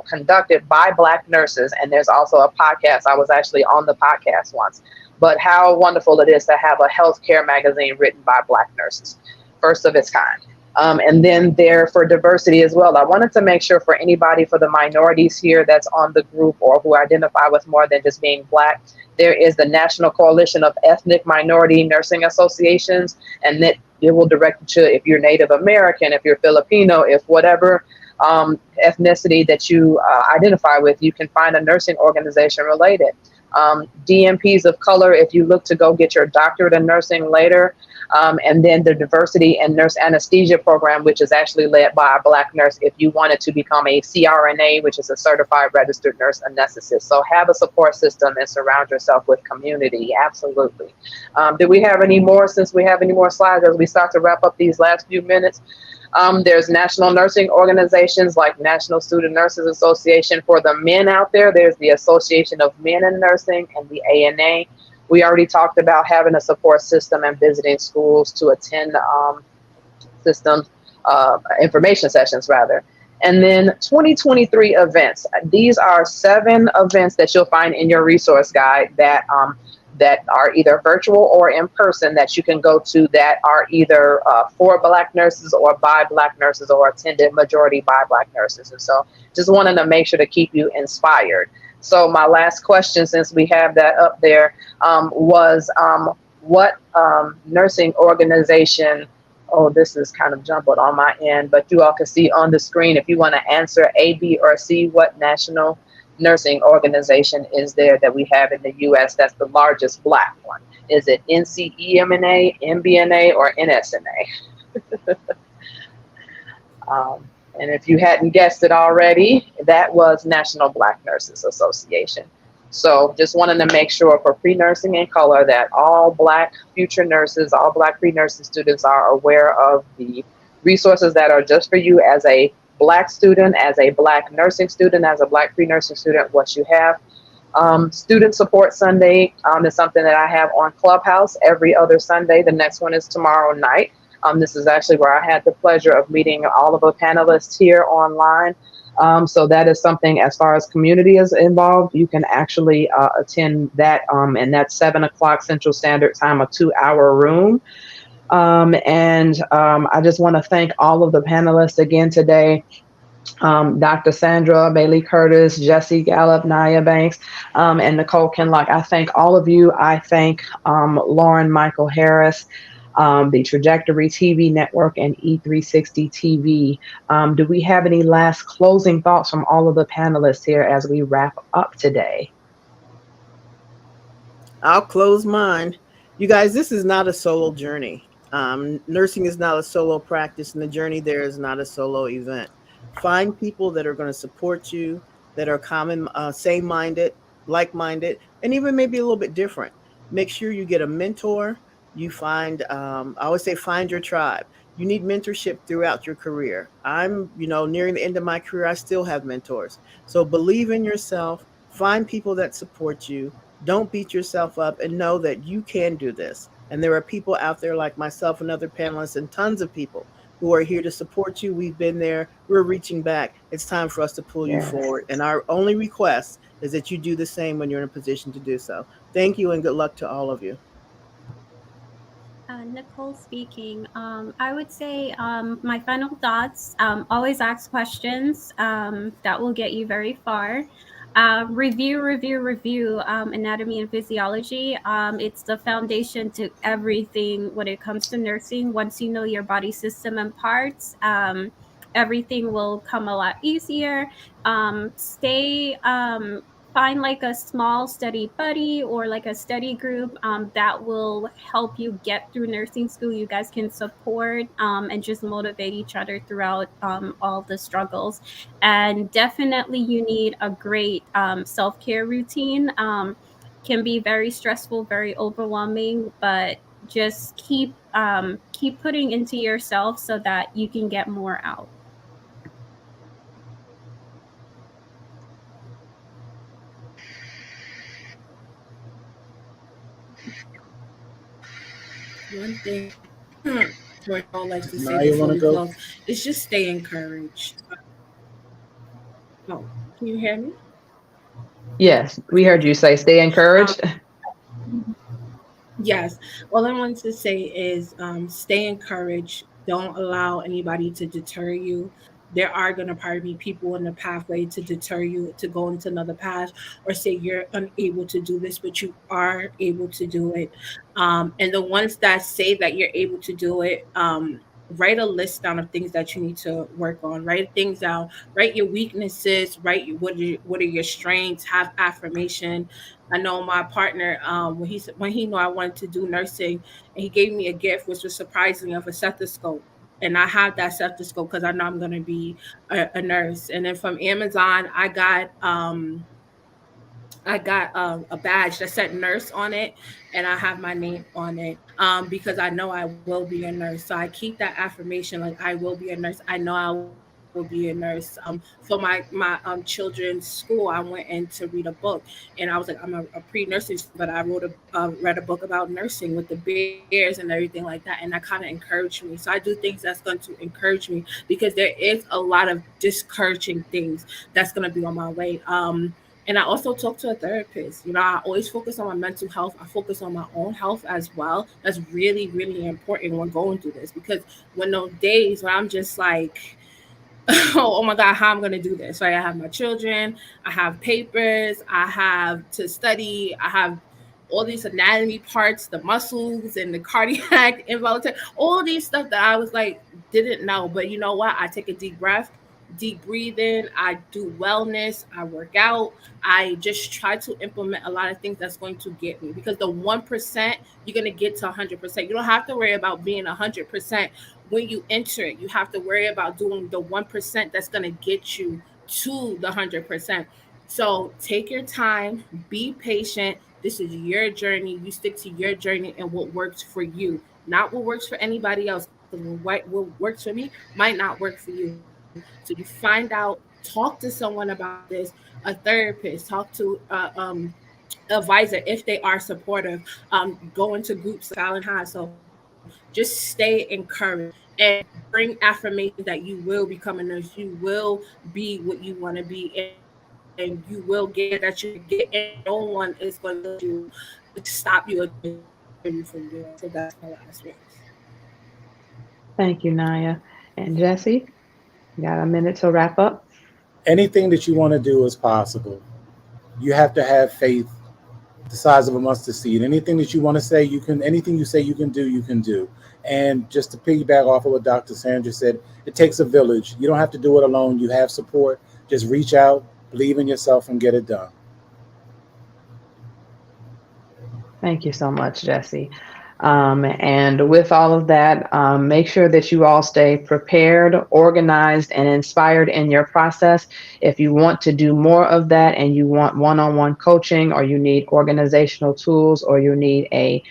conducted by Black nurses, and there's also a podcast. I was actually on the podcast once. But how wonderful it is to have a healthcare magazine written by Black nurses, first of its kind. And then there for diversity as well. I wanted to make sure for anybody, for the minorities here that's on the group or who identify with more than just being Black, there is the National Coalition of Ethnic Minority Nursing Associations, and that it will direct you to if you're Native American, if you're Filipino, if whatever ethnicity that you identify with, you can find a nursing organization related. DMPs of color, if you look to go get your doctorate in nursing later, and then the diversity and nurse anesthesia program, which is actually led by a Black nurse if you wanted to become a CRNA, which is a certified registered nurse anesthetist. So have a support system and surround yourself with community. Absolutely. Do we have any more, since we have any more slides as we start to wrap up these last few minutes? There's national nursing organizations like National Student Nurses Association. For the men out there, there's the Association of Men in Nursing and the ANA. We already talked about having a support system and visiting schools to attend systems, information sessions rather. And then 2023 events. These are 7 events that you'll find in your resource guide that are either virtual or in person that you can go to, that are either for Black nurses or by Black nurses or attended majority by Black nurses. And so just wanted to make sure to keep you inspired. So my last question, since we have that up there, was what nursing organization, oh, this is kind of jumbled on my end, but you all can see on the screen, if you want to answer A, B, or C, what national nursing organization is there that we have in the U.S. that's the largest Black one? Is it NCEMNA, MBNA, or NSNA? And if you hadn't guessed it already, that was National Black Nurses Association. So just wanted to make sure for pre-nursing in color that all Black future nurses, all Black pre-nursing students are aware of the resources that are just for you as a Black student, as a Black nursing student, as a Black pre-nursing student, what you have. Student Support Sunday is something that I have on Clubhouse every other Sunday. The next one is tomorrow night. This is actually where I had the pleasure of meeting all of the panelists here online. So that is something, as far as community is involved, you can actually attend that, and that's 7 o'clock Central Standard Time, a 2-hour room. I just want to thank all of the panelists again today. Dr. Sandra Bailey Curtis, Jesse Gallup, Nia Banks, and Nicole Kinlock. I thank all of you. I thank Lauren Michael Harris, the Trajectory TV Network, and E360 TV. Do we have any last closing thoughts from all of the panelists here as we wrap up today? I'll close mine. You guys, this is not a solo journey. Nursing is not a solo practice, and the journey there is not a solo event. Find people that are going to support you, that are common, same-minded, like-minded, and even maybe a little bit different. Make sure you get a mentor. You find, I always say, find your tribe. You need mentorship throughout your career. I'm, nearing the end of my career, I still have mentors. So believe in yourself, find people that support you. Don't beat yourself up, and know that you can do this. And there are people out there like myself and other panelists and tons of people who are here to support you. We've been there. We're reaching back. It's time for us to pull you forward. And our only request is that you do the same when you're in a position to do so. Thank you, and good luck to all of you. Nicole speaking. I would say my final thoughts, always ask questions. That will get you very far. Review anatomy and physiology. It's the foundation to everything when it comes to nursing. Once you know your body system and parts, everything will come a lot easier. Find like a small study buddy or like a study group that will help you get through nursing school. You guys can support and just motivate each other throughout all the struggles. And definitely you need a great self-care routine. Can be very stressful, very overwhelming, but just keep putting into yourself so that you can get more out. One thing or I like to say Now you before want to we go? close, is just stay encouraged. Oh, can you hear me? Yes, we heard you say stay encouraged. Um, yes. All I wanted to say is stay encouraged. Don't allow anybody to deter you. There are going to probably be people in the pathway to deter you to go into another path or say you're unable to do this, but you are able to do it. And the ones that say that you're able to do it, write a list down of things that you need to work on. Write things down. Write your weaknesses. What are your strengths. Have affirmation. I know my partner, when he knew I wanted to do nursing, and he gave me a gift, which was surprising, of a stethoscope. And I have that stethoscope because I know I'm going to be a nurse. And then from Amazon, I got a badge that said nurse on it, and I have my name on it because I know I will be a nurse. So I keep that affirmation, like I will be a nurse. I know I will be a nurse. For my children's school, I went in to read a book, and I was like, I'm a pre-nursing student, but I read a book about nursing with the bears and everything like that, and that kind of encouraged me. So I do things that's going to encourage me because there is a lot of discouraging things that's going to be on my way. And I also talk to a therapist. You know, I always focus on my mental health. I focus on my own health as well. That's really, really important when going through this because when those days when I'm just like, oh my God, how I'm going to do this, right? I have my children, I have papers, I have to study, I have all these anatomy parts, the muscles and the cardiac, involuntary, all these stuff that I was like, didn't know. But you know what? I take a deep breath, deep breathing, I do wellness, I work out, I just try to implement a lot of things that's going to get me because the 1%, you're going to get to 100%. You don't have to worry about being 100% when you enter it. You have to worry about doing the 1% that's going to get you to the 100%. So take your time, be patient. This is your journey. You stick to your journey and what works for you, not what works for anybody else. Because what works for me might not work for you. So you find out, talk to someone about this, a therapist, talk to advisor if they are supportive. Go into groups like Fallon has. So just stay encouraged and bring affirmation that you will become a nurse. You will be what you want to be, and you will get there that you want to get. And no one is going to let you stop you or deter you from doing it. So that's my last words. Thank you, Naya. And Jesse, you got a minute to wrap up? Anything that you want to do is possible. You have to have faith the size of a mustard seed. Anything that you want to say, you can. Anything you say you can do, you can do. And just to piggyback off of what Dr. Sandra said, it takes a village. You don't have to do it alone. You have support. Just reach out, believe in yourself, and get it done. Thank you so much, Jesse. And with all of that, make sure that you all stay prepared, organized, and inspired in your process. If you want to do more of that and you want one-on-one coaching, or you need organizational tools, or you need a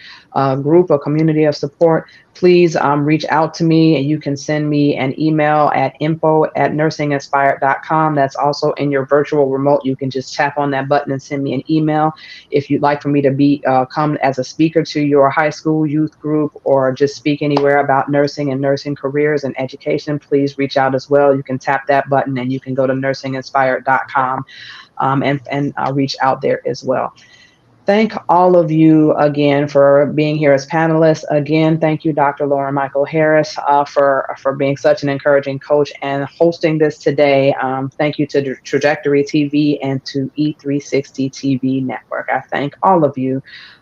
group or community of support, please reach out to me, and you can send me an email at info@nursinginspired.com. That's also in your virtual remote. You can just tap on that button and send me an email. If you'd like for me to come as a speaker to your high school youth group, or just speak anywhere about nursing and nursing careers and education, please reach out as well. You can tap that button and you can go to nursinginspired.com and reach out there as well. Thank all of you again for being here as panelists. Again, thank you, Dr. Lauren Michael Harris, for being such an encouraging coach and hosting this today. Thank you to Trajectory TV and to E360 TV Network. I thank all of you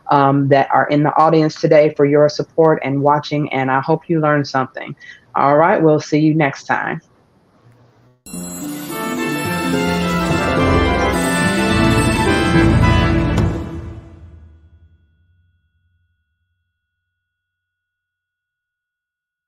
that are in the audience today for your support and watching, and I hope you learned something. All right, we'll see you next time.